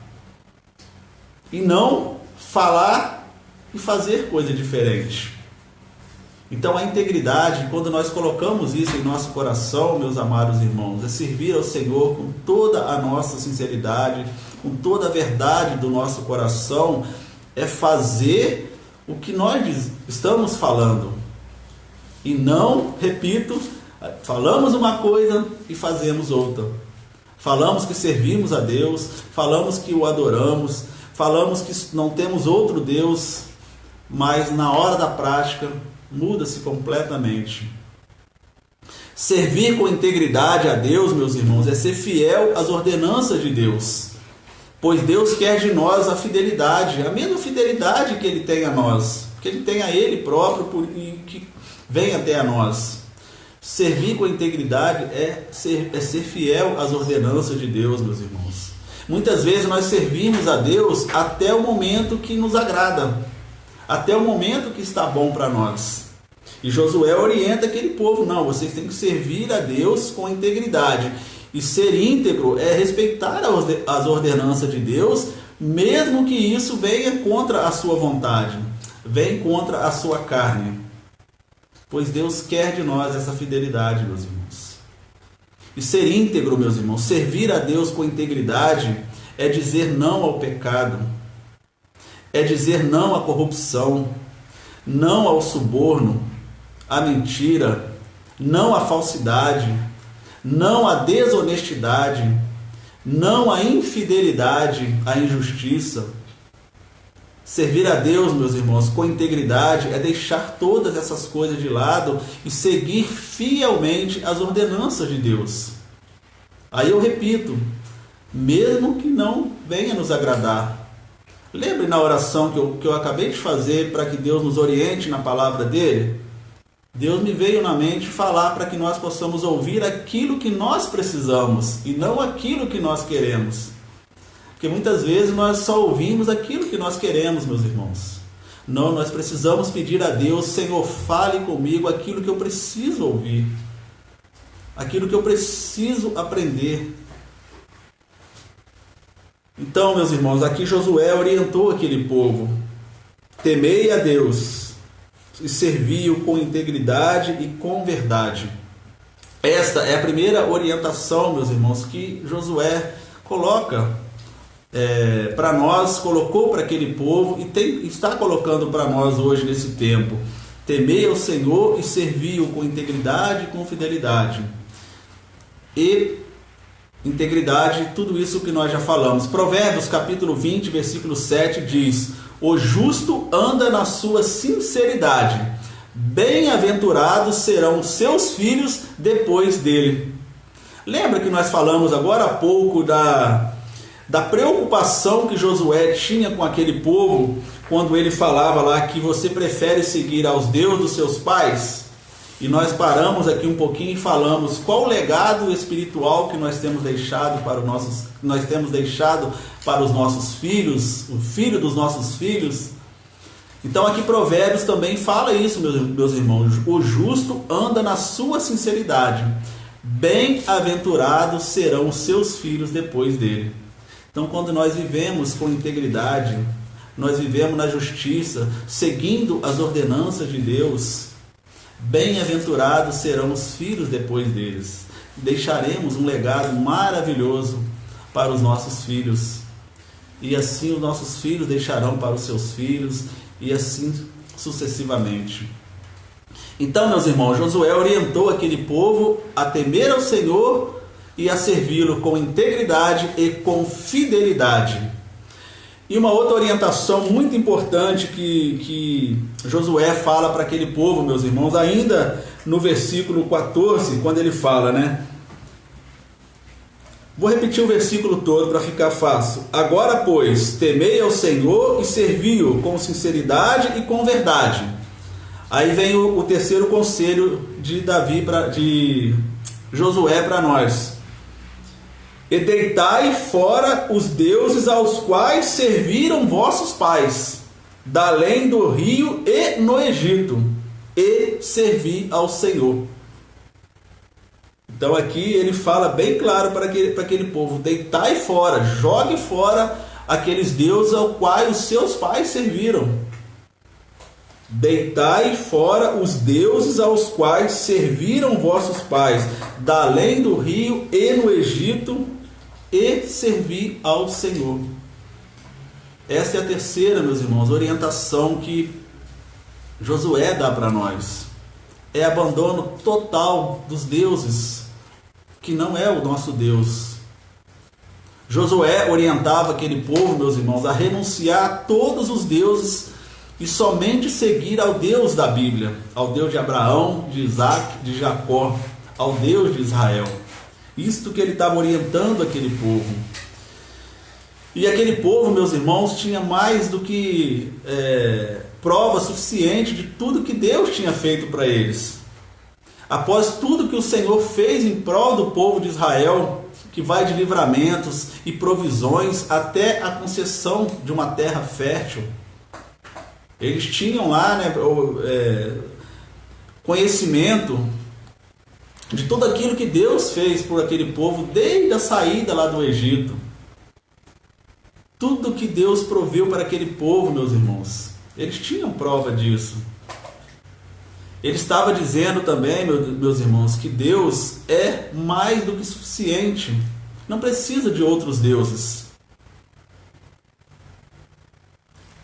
e não falar e fazer coisa diferente. Então a integridade, quando nós colocamos isso em nosso coração, meus amados irmãos, é servir ao Senhor com toda a nossa sinceridade, com toda a verdade do nosso coração, é fazer o que nós estamos falando. E não, repito, falamos uma coisa e fazemos outra. Falamos que servimos a Deus, falamos que o adoramos, falamos que não temos outro Deus, mas na hora da prática muda-se completamente. Servir com integridade a Deus, meus irmãos, é ser fiel às ordenanças de Deus, pois Deus quer de nós a fidelidade, a mesma fidelidade que Ele tem a nós, que Ele tem a Ele próprio, vem até a nós. Servir com integridade é ser fiel às ordenanças de Deus, meus irmãos. Muitas vezes nós servimos a Deus até o momento que nos agrada, até o momento que está bom para nós. E Josué orienta aquele povo: não, vocês têm que servir a Deus com integridade. E ser íntegro é respeitar as ordenanças de Deus, mesmo que isso venha contra a sua vontade, venha contra a sua carne. Pois Deus quer de nós essa fidelidade, meus irmãos. E ser íntegro, meus irmãos, servir a Deus com integridade, é dizer não ao pecado, é dizer não à corrupção, não ao suborno, à mentira, não à falsidade, não à desonestidade, não à infidelidade, à injustiça. Servir a Deus, meus irmãos, com integridade é deixar todas essas coisas de lado e seguir fielmente as ordenanças de Deus. Aí eu repito, mesmo que não venha nos agradar. Lembre na oração que eu acabei de fazer para que Deus nos oriente na palavra dele? Deus me veio na mente falar para que nós possamos ouvir aquilo que nós precisamos e não aquilo que nós queremos. Porque muitas vezes nós só ouvimos aquilo que nós queremos, meus irmãos. Não, nós precisamos pedir a Deus: Senhor, fale comigo aquilo que eu preciso ouvir, aquilo que eu preciso aprender. Então, meus irmãos, aqui Josué orientou aquele povo: temei a Deus e servi-o com integridade e com verdade. Esta é a primeira orientação, meus irmãos, que Josué coloca para nós, colocou para aquele povo e está colocando para nós hoje nesse tempo. Temei ao Senhor e servi-o com integridade e com fidelidade. E integridade, tudo isso que nós já falamos. Provérbios capítulo 20, versículo 7 diz: o justo anda na sua sinceridade, bem-aventurados serão os seus filhos depois dele. Lembra que nós falamos agora há pouco da preocupação que Josué tinha com aquele povo, quando ele falava lá que você prefere seguir aos deuses dos seus pais? E nós paramos aqui um pouquinho e falamos qual o legado espiritual que nós temos deixado para os nossos filhos, o filho dos nossos filhos. Então aqui Provérbios também fala isso, meus irmãos: o justo anda na sua sinceridade, bem-aventurados serão os seus filhos depois dele. Então, quando nós vivemos com integridade, nós vivemos na justiça, seguindo as ordenanças de Deus, bem-aventurados serão os filhos depois deles. Deixaremos um legado maravilhoso para os nossos filhos. E assim os nossos filhos deixarão para os seus filhos, e assim sucessivamente. Então, meus irmãos, Josué orientou aquele povo a temer ao Senhor e a servi-lo com integridade e com fidelidade. E uma outra orientação muito importante que Josué fala para aquele povo, meus irmãos, ainda no versículo 14, quando ele fala, né? Vou repetir o versículo todo para ficar fácil. Agora, pois, temei ao Senhor e servi-o com sinceridade e com verdade. Aí vem o terceiro conselho de Josué para nós. E deitai fora os deuses aos quais serviram vossos pais, da além do rio e no Egito, e servi ao Senhor. Então aqui ele fala bem claro para aquele povo: deitai fora, jogue fora aqueles deuses aos quais os seus pais serviram. Deitai fora os deuses aos quais serviram vossos pais, da além do rio e no Egito, e servi ao Senhor. Essa é a terceira, meus irmãos, orientação que Josué dá para nós. É abandono total dos deuses, que não é o nosso Deus. Josué orientava aquele povo, meus irmãos, a renunciar a todos os deuses e somente seguir ao Deus da Bíblia, ao Deus de Abraão, de Isaac, de Jacó, ao Deus de Israel. Isto que ele estava orientando aquele povo. E aquele povo, meus irmãos, tinha mais do que prova suficiente de tudo que Deus tinha feito para eles. Após tudo que o Senhor fez em prol do povo de Israel, que vai de livramentos e provisões até a concessão de uma terra fértil, eles tinham lá, conhecimento de tudo aquilo que Deus fez por aquele povo desde a saída lá do Egito. Tudo que Deus proveu para aquele povo, meus irmãos, eles tinham prova disso. Ele estava dizendo também, meus irmãos, que Deus é mais do que suficiente. Não precisa de outros deuses.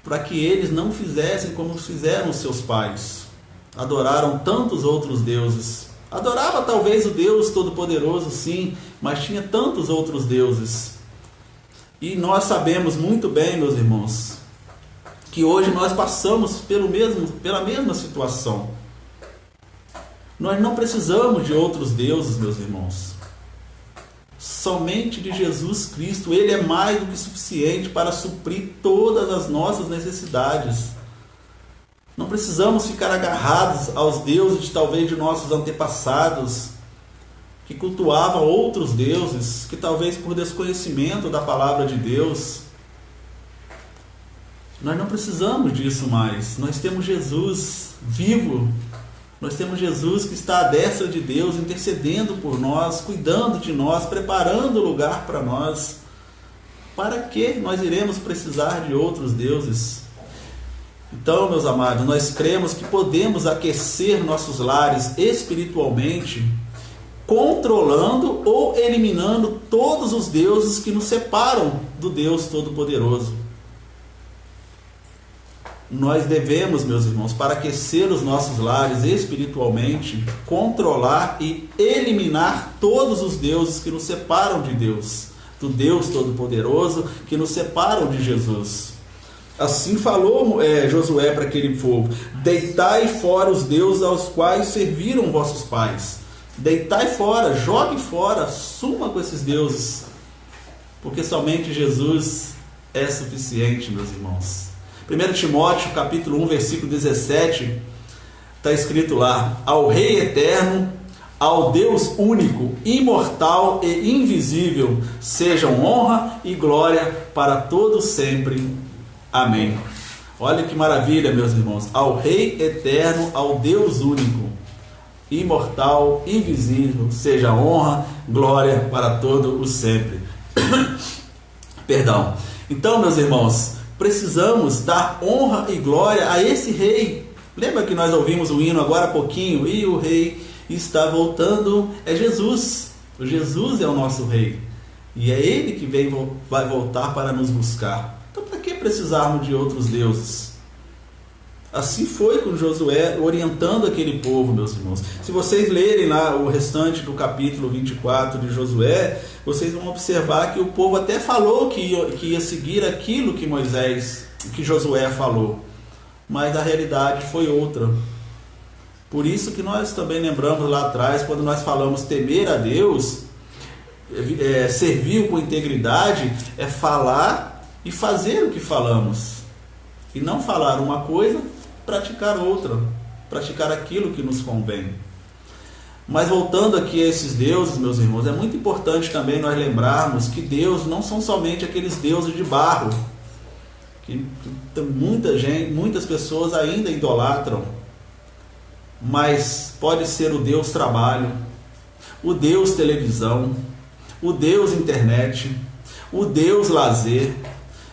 Para que eles não fizessem como fizeram os seus pais. Adoraram tantos outros deuses. Adorava talvez o Deus Todo-Poderoso, sim, mas tinha tantos outros deuses. E nós sabemos muito bem, meus irmãos, que hoje nós passamos pela mesma situação. Nós não precisamos de outros deuses, meus irmãos. Somente de Jesus Cristo. Ele é mais do que suficiente para suprir todas as nossas necessidades. Não precisamos ficar agarrados aos deuses talvez de nossos antepassados, que cultuavam outros deuses, que talvez por desconhecimento da palavra de Deus. Nós não precisamos disso mais. Nós temos Jesus vivo. Nós temos Jesus que está à destra de Deus, intercedendo por nós, cuidando de nós, preparando o lugar para nós. Para que nós iremos precisar de outros deuses? Então, meus amados, nós cremos que podemos aquecer nossos lares espiritualmente, controlando ou eliminando todos os deuses que nos separam do Deus Todo-Poderoso. Nós devemos, meus irmãos, para aquecer os nossos lares espiritualmente, controlar e eliminar todos os deuses que nos separam de Deus, do Deus Todo-Poderoso, que nos separam de Jesus. Assim falou Josué para aquele povo: deitai fora os deuses aos quais serviram vossos pais. Deitai fora, jogue fora, suma com esses deuses, porque somente Jesus é suficiente, meus irmãos. 1 Timóteo capítulo 1, versículo 17, está escrito lá: ao Rei eterno, ao Deus único, imortal e invisível, sejam honra e glória para todos sempre. Amém. Olha que maravilha, meus irmãos. Ao Rei eterno, ao Deus único, imortal, invisível, seja honra, glória para todo o sempre. Perdão. Então, meus irmãos, precisamos dar honra e glória a esse Rei. Lembra que nós ouvimos o hino agora há pouquinho? E o Rei está voltando. É Jesus. O Jesus é o nosso Rei. E é Ele que vai voltar para nos buscar. Então, para que precisarmos de outros deuses? Assim foi com Josué, orientando aquele povo, meus irmãos. Se vocês lerem lá o restante do capítulo 24 de Josué, vocês vão observar que o povo até falou que ia seguir aquilo que Josué falou. Mas a realidade foi outra. Por isso que nós também lembramos lá atrás, quando nós falamos temer a Deus, servir com integridade, é falar e fazer o que falamos. E não falar uma coisa, praticar outra, praticar aquilo que nos convém. Mas voltando aqui a esses deuses, meus irmãos, é muito importante também nós lembrarmos que Deus não são somente aqueles deuses de barro, que muitas pessoas ainda idolatram, mas pode ser o Deus trabalho, o Deus televisão, o Deus internet, o Deus lazer,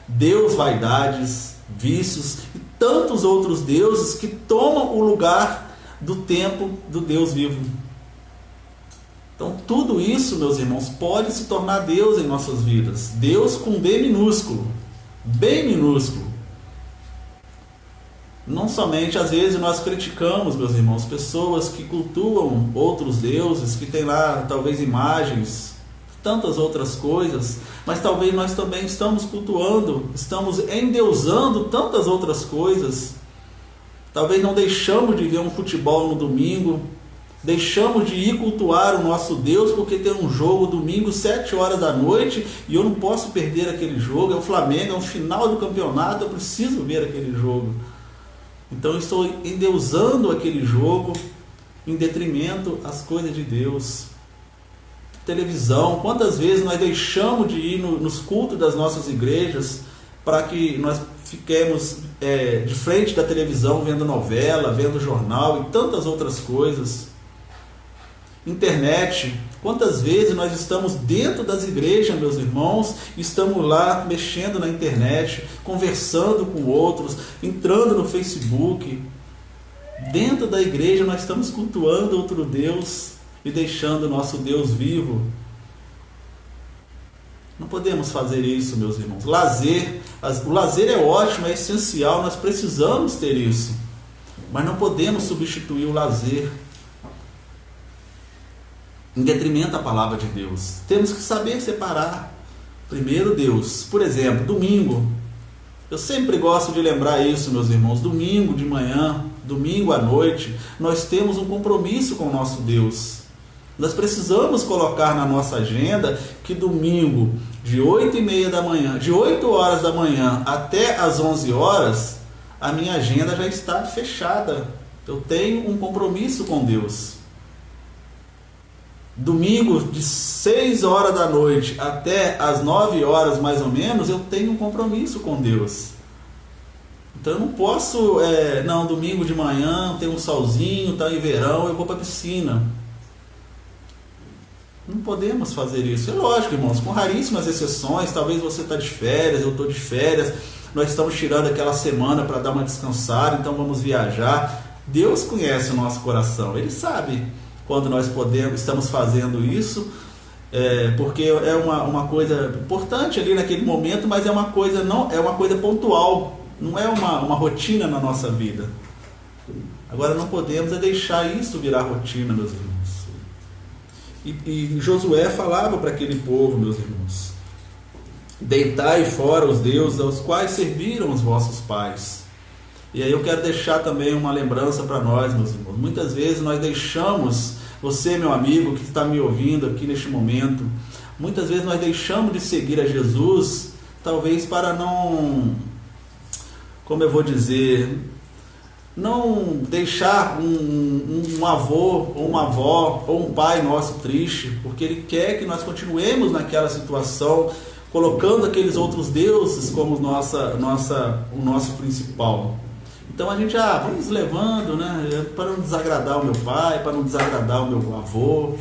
Deus vaidades, vícios e tantos outros deuses que tomam o lugar do tempo do Deus vivo. Então tudo isso, meus irmãos, pode se tornar Deus em nossas vidas. Deus com B minúsculo, bem minúsculo. Não somente, às vezes nós criticamos, meus irmãos, pessoas que cultuam outros deuses, que tem lá talvez imagens, tantas outras coisas, mas talvez nós também estamos cultuando, estamos endeusando tantas outras coisas. Talvez não deixamos de ver um futebol no domingo, deixamos de ir cultuar o nosso Deus porque tem um jogo domingo 7 horas da noite e eu não posso perder aquele jogo, é o Flamengo, é o final do campeonato, eu preciso ver aquele jogo. Então eu estou endeusando aquele jogo em detrimento às coisas de Deus. Televisão, quantas vezes nós deixamos de ir nos cultos das nossas igrejas para que nós fiquemos de frente da televisão vendo novela, vendo jornal e tantas outras coisas. Internet, quantas vezes nós estamos dentro das igrejas, meus irmãos, estamos lá mexendo na internet, conversando com outros, entrando no Facebook. Dentro da igreja nós estamos cultuando outro Deus e deixando o nosso Deus vivo. Não podemos fazer isso, meus irmãos. O lazer é ótimo, é essencial, nós precisamos ter isso. Mas não podemos substituir o lazer em detrimento à palavra de Deus. Temos que saber separar primeiro Deus. Por exemplo, domingo. Eu sempre gosto de lembrar isso, meus irmãos. Domingo de manhã, domingo à noite, nós temos um compromisso com o nosso Deus. Nós precisamos colocar na nossa agenda que domingo, de 8h30 da manhã, de 8 horas da manhã até as 11 horas, a minha agenda já está fechada. Eu tenho um compromisso com Deus. Domingo, de 6 horas da noite até as 9 horas mais ou menos, eu tenho um compromisso com Deus. Então eu não posso, domingo de manhã tem um solzinho, está em verão, eu vou para a piscina. Não podemos fazer isso. É lógico, irmãos, com raríssimas exceções. Talvez você está de férias, eu estou de férias, nós estamos tirando aquela semana para dar uma descansada, então vamos viajar. Deus conhece o nosso coração, Ele sabe quando nós estamos fazendo isso, porque é uma coisa importante ali naquele momento, mas é uma coisa pontual, não é uma rotina na nossa vida. Agora não podemos deixar isso virar rotina, meus irmãos. E Josué falava para aquele povo, meus irmãos: deitai fora os deuses aos quais serviram os vossos pais. E aí eu quero deixar também uma lembrança para nós, meus irmãos. Muitas vezes nós deixamos, você, meu amigo, que está me ouvindo aqui neste momento, muitas vezes nós deixamos de seguir a Jesus, talvez para não, como eu vou dizer, não deixar um avô, ou uma avó, ou um pai nosso triste, porque ele quer que nós continuemos naquela situação, colocando aqueles outros deuses como o nosso principal. Então a gente vamos levando, para não desagradar o meu pai, para não desagradar o meu avô.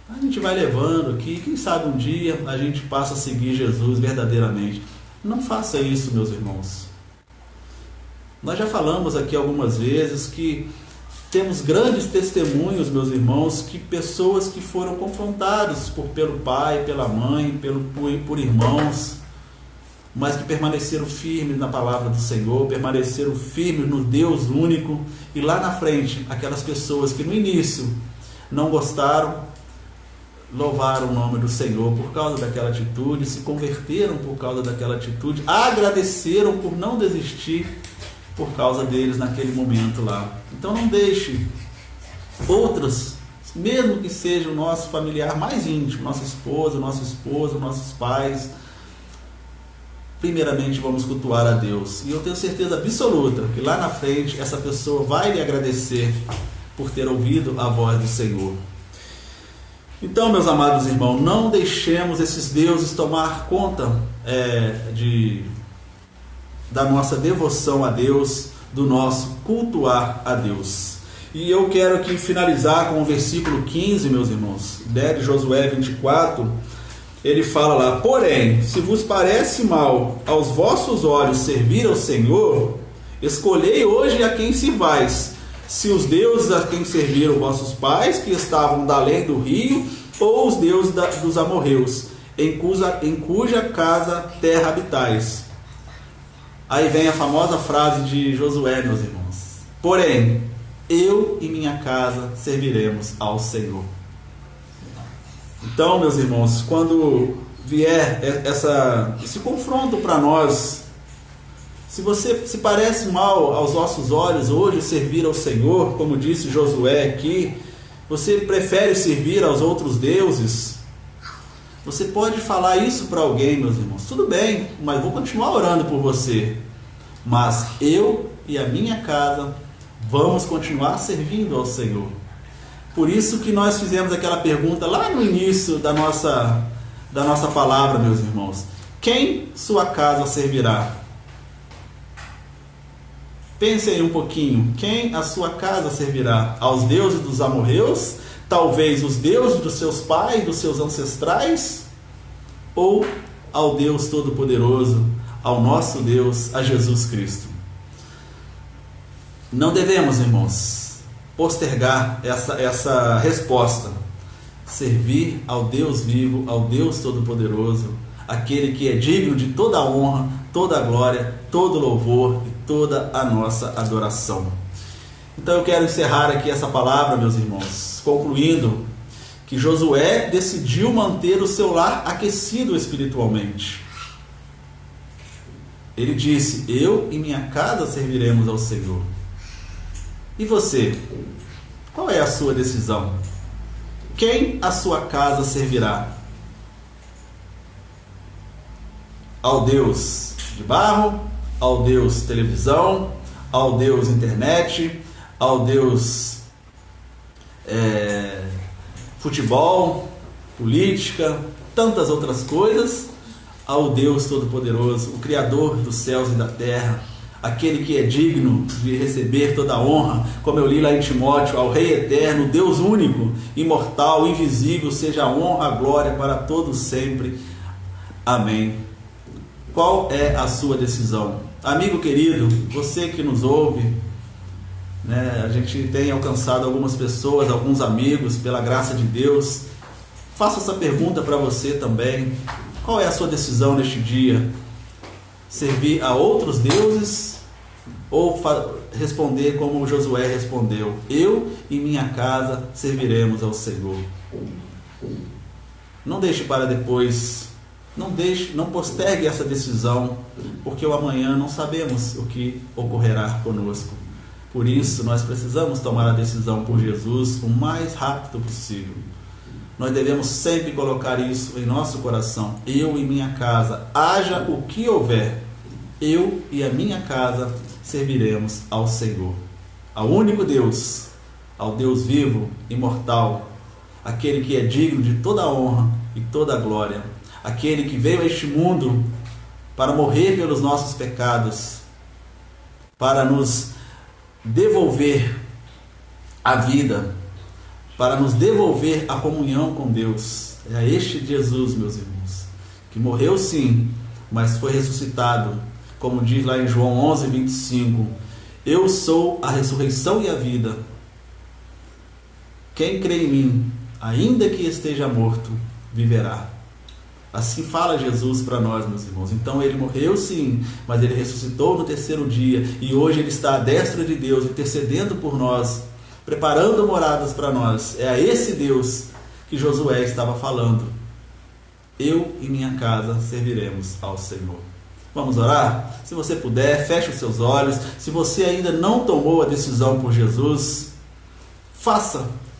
A gente vai levando aqui, quem sabe um dia a gente passa a seguir Jesus verdadeiramente. Não faça isso, meus irmãos. Nós já falamos aqui algumas vezes que temos grandes testemunhos, meus irmãos, que pessoas que foram confrontadas pelo pai, pela mãe, por irmãos, mas que permaneceram firmes na palavra do Senhor, permaneceram firmes no Deus único, e lá na frente, aquelas pessoas que no início não gostaram, louvaram o nome do Senhor por causa daquela atitude, se converteram por causa daquela atitude, agradeceram por não desistir por causa deles naquele momento lá. Então não deixe outros, mesmo que seja o nosso familiar mais íntimo, nossa esposa, nosso esposo, nossos pais, primeiramente vamos cultuar a Deus. E eu tenho certeza absoluta que lá na frente essa pessoa vai lhe agradecer por ter ouvido a voz do Senhor. Então, meus amados irmãos, não deixemos esses deuses tomar conta da nossa devoção a Deus, do nosso cultuar a Deus. E eu quero aqui finalizar com o versículo 15, meus irmãos, de Josué 24. Ele fala lá: porém, se vos parece mal aos vossos olhos servir ao Senhor, escolhei hoje a quem sirvais, se os deuses a quem serviram vossos pais, que estavam da além do rio, ou os deuses dos amorreus, em cuja casa terra habitais. Aí vem a famosa frase de Josué, meus irmãos: porém, eu e minha casa serviremos ao Senhor. Então, meus irmãos, quando vier esse confronto para nós, se você se parece mal aos nossos olhos hoje servir ao Senhor, como disse Josué aqui, você prefere servir aos outros deuses, você pode falar isso para alguém, meus irmãos. Tudo bem, mas vou continuar orando por você. mas eu e a minha casa vamos continuar servindo ao Senhor. Por isso que nós fizemos aquela pergunta lá no início da nossa palavra, meus irmãos. Quem sua casa servirá? Pense aí um pouquinho. Quem a sua casa servirá? Aos deuses dos amorreus? Talvez os deuses dos seus pais, dos seus ancestrais? Ou ao Deus Todo-Poderoso, ao nosso Deus, a Jesus Cristo? Não devemos, irmãos, postergar essa resposta. Servir ao Deus vivo, ao Deus Todo-Poderoso, aquele que é digno de toda a honra, toda a glória, todo o louvor e toda a nossa adoração. Então eu quero encerrar aqui essa palavra, meus irmãos, concluindo que Josué decidiu manter o seu lar aquecido espiritualmente. Ele disse: eu e minha casa serviremos ao Senhor. E você? Qual é a sua decisão? Quem a sua casa servirá? Ao Deus de barro? Ao Deus televisão? Ao Deus internet? Ao Deus futebol, política, tantas outras coisas? Ao Deus Todo-Poderoso, o Criador dos céus e da terra, aquele que é digno de receber toda a honra, como eu li lá em Timóteo, ao Rei Eterno, Deus único, imortal, invisível, seja a honra, a glória para todos sempre. Amém. Qual é a sua decisão? Amigo querido, você que nos ouve, a gente tem alcançado algumas pessoas, alguns amigos, pela graça de Deus. Faço essa pergunta para você também. Qual é a sua decisão neste dia? Servir a outros deuses ou responder como Josué respondeu: eu e minha casa serviremos ao Senhor? Não deixe para depois, não postergue essa decisão, porque o amanhã não sabemos o que ocorrerá conosco. Por isso nós precisamos tomar a decisão por Jesus o mais rápido possível. Nós devemos sempre colocar isso em nosso coração: eu e minha casa, haja o que houver, eu e a minha casa serviremos ao Senhor, ao único Deus, ao Deus vivo, imortal, aquele que é digno de toda a honra e toda a glória, aquele que veio a este mundo para morrer pelos nossos pecados, para nos devolver a vida, para nos devolver a comunhão com Deus. É este Jesus, meus irmãos, que morreu sim, mas foi ressuscitado, como diz lá em João 11:25, eu sou a ressurreição e a vida. Quem crê em mim, ainda que esteja morto, viverá. Assim fala Jesus para nós, meus irmãos. Então ele morreu sim, mas ele ressuscitou no terceiro dia, e hoje ele está à destra de Deus, intercedendo por nós, preparando moradas para nós. É a esse Deus que Josué estava falando: eu e minha casa serviremos ao Senhor. Vamos orar? Se você puder, feche os seus olhos. Se você ainda não tomou a decisão por Jesus,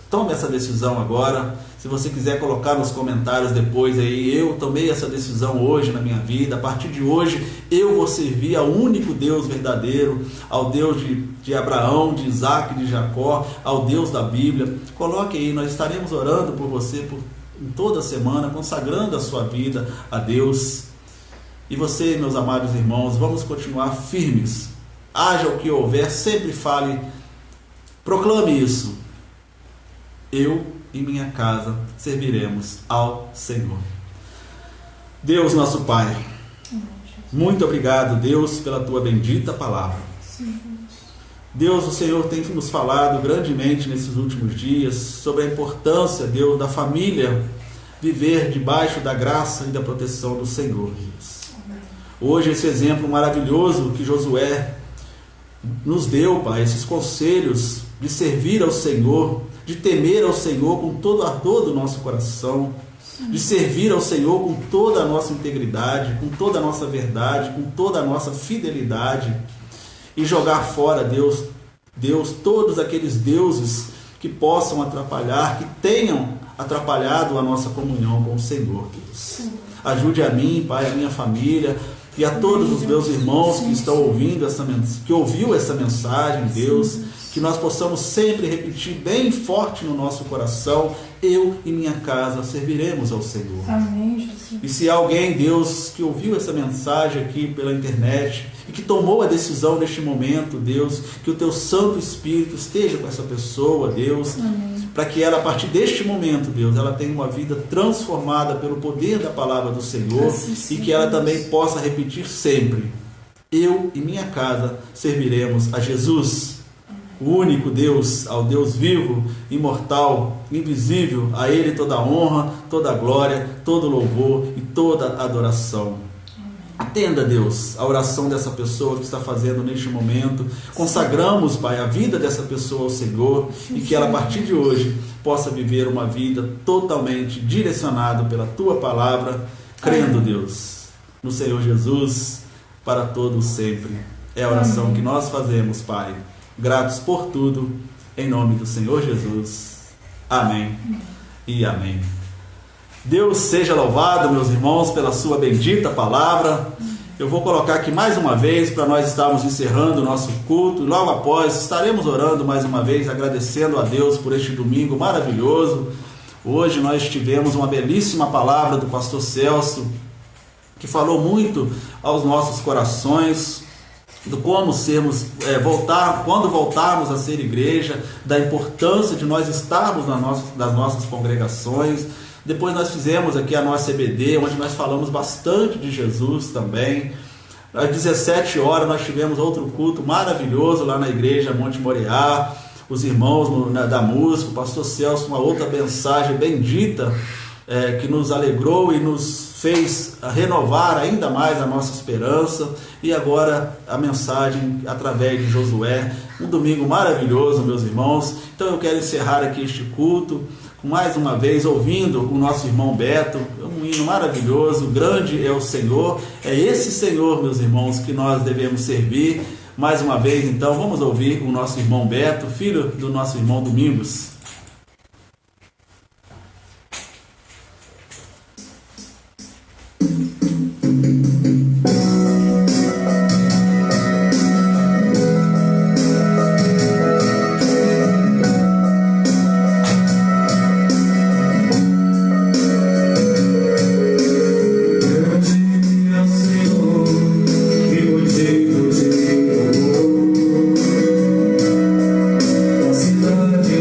tome essa decisão agora. Se você quiser colocar nos comentários depois aí: eu tomei essa decisão hoje na minha vida, a partir de hoje eu vou servir ao único Deus verdadeiro, ao Deus de Abraão, de Isaac, de Jacó, ao Deus da Bíblia. Coloque aí, nós estaremos orando por você em toda a semana, consagrando a sua vida a Deus. E você, meus amados irmãos, vamos continuar firmes. Haja o que houver, sempre fale, proclame isso: eu e minha casa serviremos ao Senhor. Deus nosso Pai, muito obrigado, Deus, pela tua bendita palavra. Deus, o Senhor tem nos falado grandemente nesses últimos dias sobre a importância, Deus, da família viver debaixo da graça e da proteção do Senhor, Deus. Hoje esse exemplo maravilhoso que Josué nos deu, Pai, esses conselhos de servir ao Senhor, de temer ao Senhor com todo o ardor do nosso coração, de servir ao Senhor com toda a nossa integridade, com toda a nossa verdade, com toda a nossa fidelidade, e jogar fora, Deus, todos aqueles deuses que possam atrapalhar, que tenham atrapalhado a nossa comunhão com o Senhor, Deus. Ajude a mim, Pai, a minha família. E a todos os meus irmãos que estão ouvindo que ouviu essa mensagem, Deus, que nós possamos sempre repetir bem forte no nosso coração: eu e minha casa serviremos ao Senhor. Amém, Jesus. E se há alguém, Deus, que ouviu essa mensagem aqui pela internet e que tomou a decisão neste momento, Deus, que o Teu Santo Espírito esteja com essa pessoa, Deus, para que ela, a partir deste momento, Deus, ela tenha uma vida transformada pelo poder da palavra do Senhor, e que ela também possa repetir sempre: eu e minha casa serviremos a Jesus, o único Deus, ao Deus vivo, imortal, invisível. A Ele toda a honra, toda a glória, todo louvor e toda a adoração. Atenda, Deus, a oração dessa pessoa que está fazendo neste momento. Consagramos, Pai, a vida dessa pessoa ao Senhor, e que ela, a partir de hoje, possa viver uma vida totalmente direcionada pela Tua palavra, crendo, Deus, no Senhor Jesus, para todos sempre. É a oração que nós fazemos, Pai. Gratos por tudo, em nome do Senhor Jesus. Amém e amém. Deus seja louvado, meus irmãos, pela sua bendita palavra. Eu vou colocar aqui mais uma vez para nós estarmos encerrando o nosso culto, e logo após estaremos orando mais uma vez, agradecendo a Deus por este domingo maravilhoso. Hoje nós tivemos uma belíssima palavra do pastor Celso, que falou muito aos nossos corações, do como sermos, quando voltarmos a ser igreja, da importância de nós estarmos nas nossas congregações. Depois nós fizemos aqui a nossa EBD, onde nós falamos bastante de Jesus também. Às 17 horas nós tivemos outro culto maravilhoso lá na igreja Monte Moriá. Os irmãos da música, o pastor Celso, uma outra mensagem bendita, que nos alegrou e nos fez renovar ainda mais a nossa esperança. E agora a mensagem através de Josué, um domingo maravilhoso, meus irmãos. Então eu quero encerrar aqui este culto mais uma vez ouvindo o nosso irmão Beto, um hino maravilhoso: grande é o Senhor. É esse Senhor, meus irmãos, que nós devemos servir. Mais uma vez, então, vamos ouvir o nosso irmão Beto, filho do nosso irmão Domingos. Cidade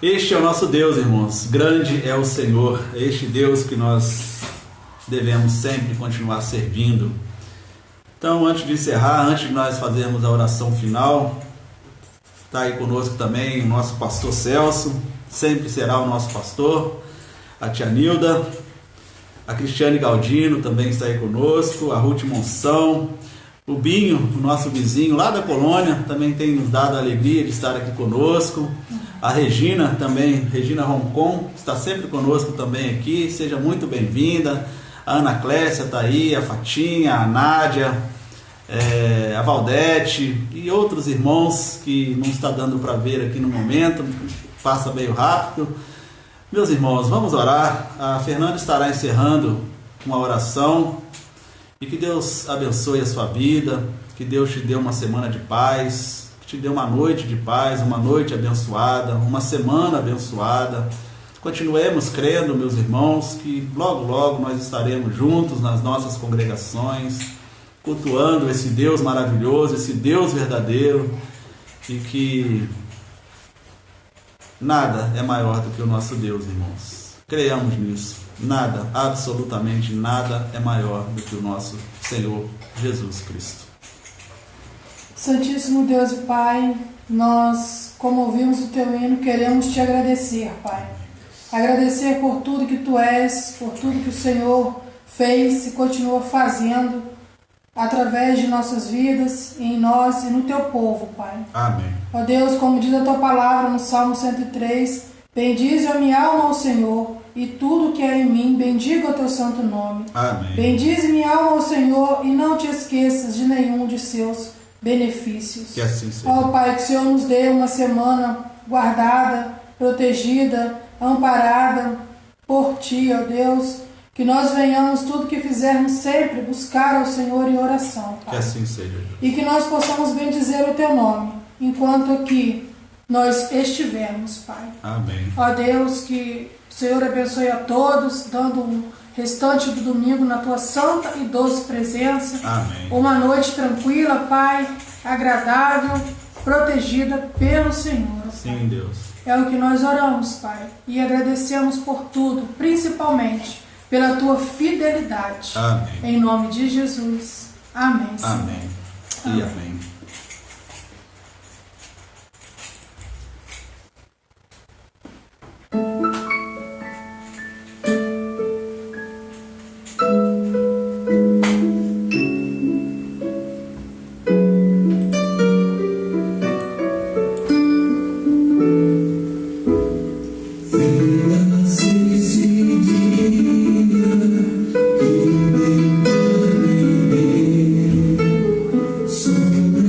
Este é o nosso Deus, irmãos. Grande é o Senhor. É este Deus que nós devemos sempre continuar servindo. Então, antes de encerrar, antes de nós fazermos a oração final, está aí conosco também o nosso pastor Celso, sempre será o nosso pastor, a tia Nilda, a Cristiane Galdino também está aí conosco, a Ruth Monção, o Binho, o nosso vizinho lá da colônia, também tem nos dado a alegria de estar aqui conosco. A Regina também, Regina Roncon, está sempre conosco também aqui, seja muito bem-vinda. A Ana Clécia está aí, a Fatinha, a Nádia, a Valdete e outros irmãos que não está dando para ver aqui no momento, passa meio rápido. Meus irmãos, vamos orar. A Fernanda estará encerrando uma oração e que Deus abençoe a sua vida, que Deus te dê uma semana de paz, que te dê uma noite de paz, uma noite abençoada, uma semana abençoada. Continuemos crendo, meus irmãos, que logo, logo nós estaremos juntos nas nossas congregações, cultuando esse Deus maravilhoso, esse Deus verdadeiro, e que nada é maior do que o nosso Deus, irmãos. Creiamos nisso. Nada, absolutamente nada é maior do que o nosso Senhor Jesus Cristo. Santíssimo Deus e Pai, nós, como ouvimos o Teu hino, queremos Te agradecer, Pai. Agradecer por tudo que Tu és, por tudo que o Senhor fez e continua fazendo através de nossas vidas, em nós e no Teu povo, Pai. Amém. Ó Deus, como diz a Tua palavra no Salmo 103, bendize a minha alma ao Senhor, e tudo que é em mim, bendiga o Teu santo nome. Amém. Bendize minha alma ao Senhor, e não te esqueças de nenhum de seus benefícios. Que assim seja. Ó Pai, que o Senhor nos dê uma semana guardada, protegida, amparada por Ti, ó Deus, que nós venhamos tudo que fizermos sempre buscar ao Senhor em oração, Pai. Que assim seja. E que nós possamos bendizer o Teu nome, enquanto aqui nós estivermos, Pai. Amém. Ó Deus, que o Senhor abençoe a todos, dando um restante do domingo na Tua santa e doce presença. Amém. Uma noite tranquila, Pai, agradável, protegida pelo Senhor. Sim, Deus. É o que nós oramos, Pai, e agradecemos por tudo, principalmente pela Tua fidelidade. Amém. Em nome de Jesus. Amém, Senhor. Amém. E amém. Some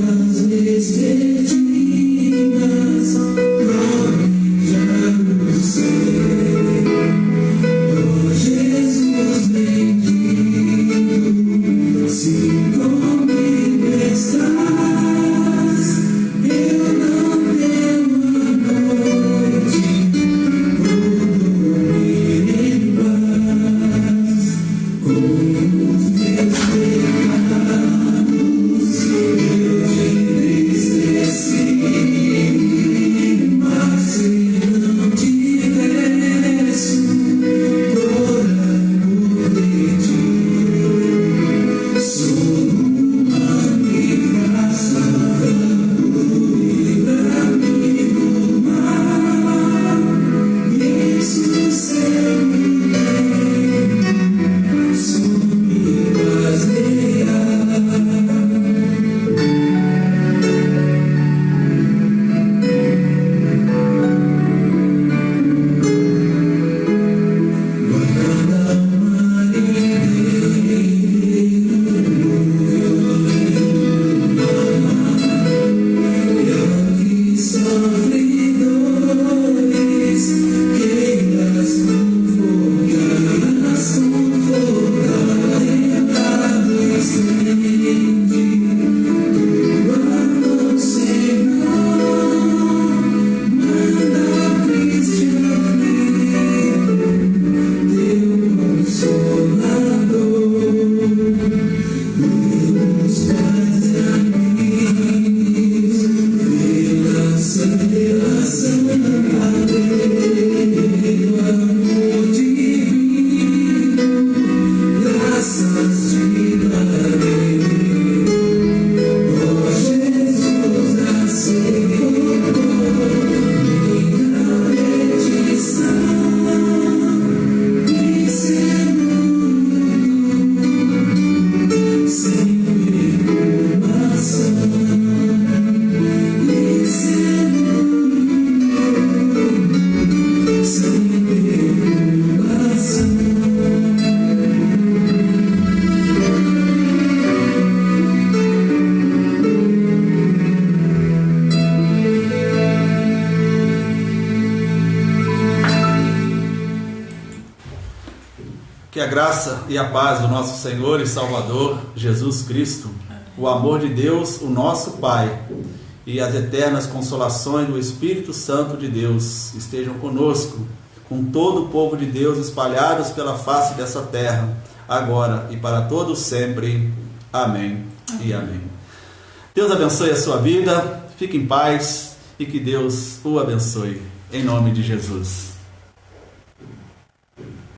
Que a graça e a paz do nosso Senhor e Salvador Jesus Cristo, o amor de Deus, o nosso Pai, e as eternas consolações do Espírito Santo de Deus estejam conosco, com todo o povo de Deus espalhados pela face dessa terra, agora e para todos sempre. Amém e amém. Deus abençoe a sua vida, fique em paz e que Deus o abençoe. Em nome de Jesus.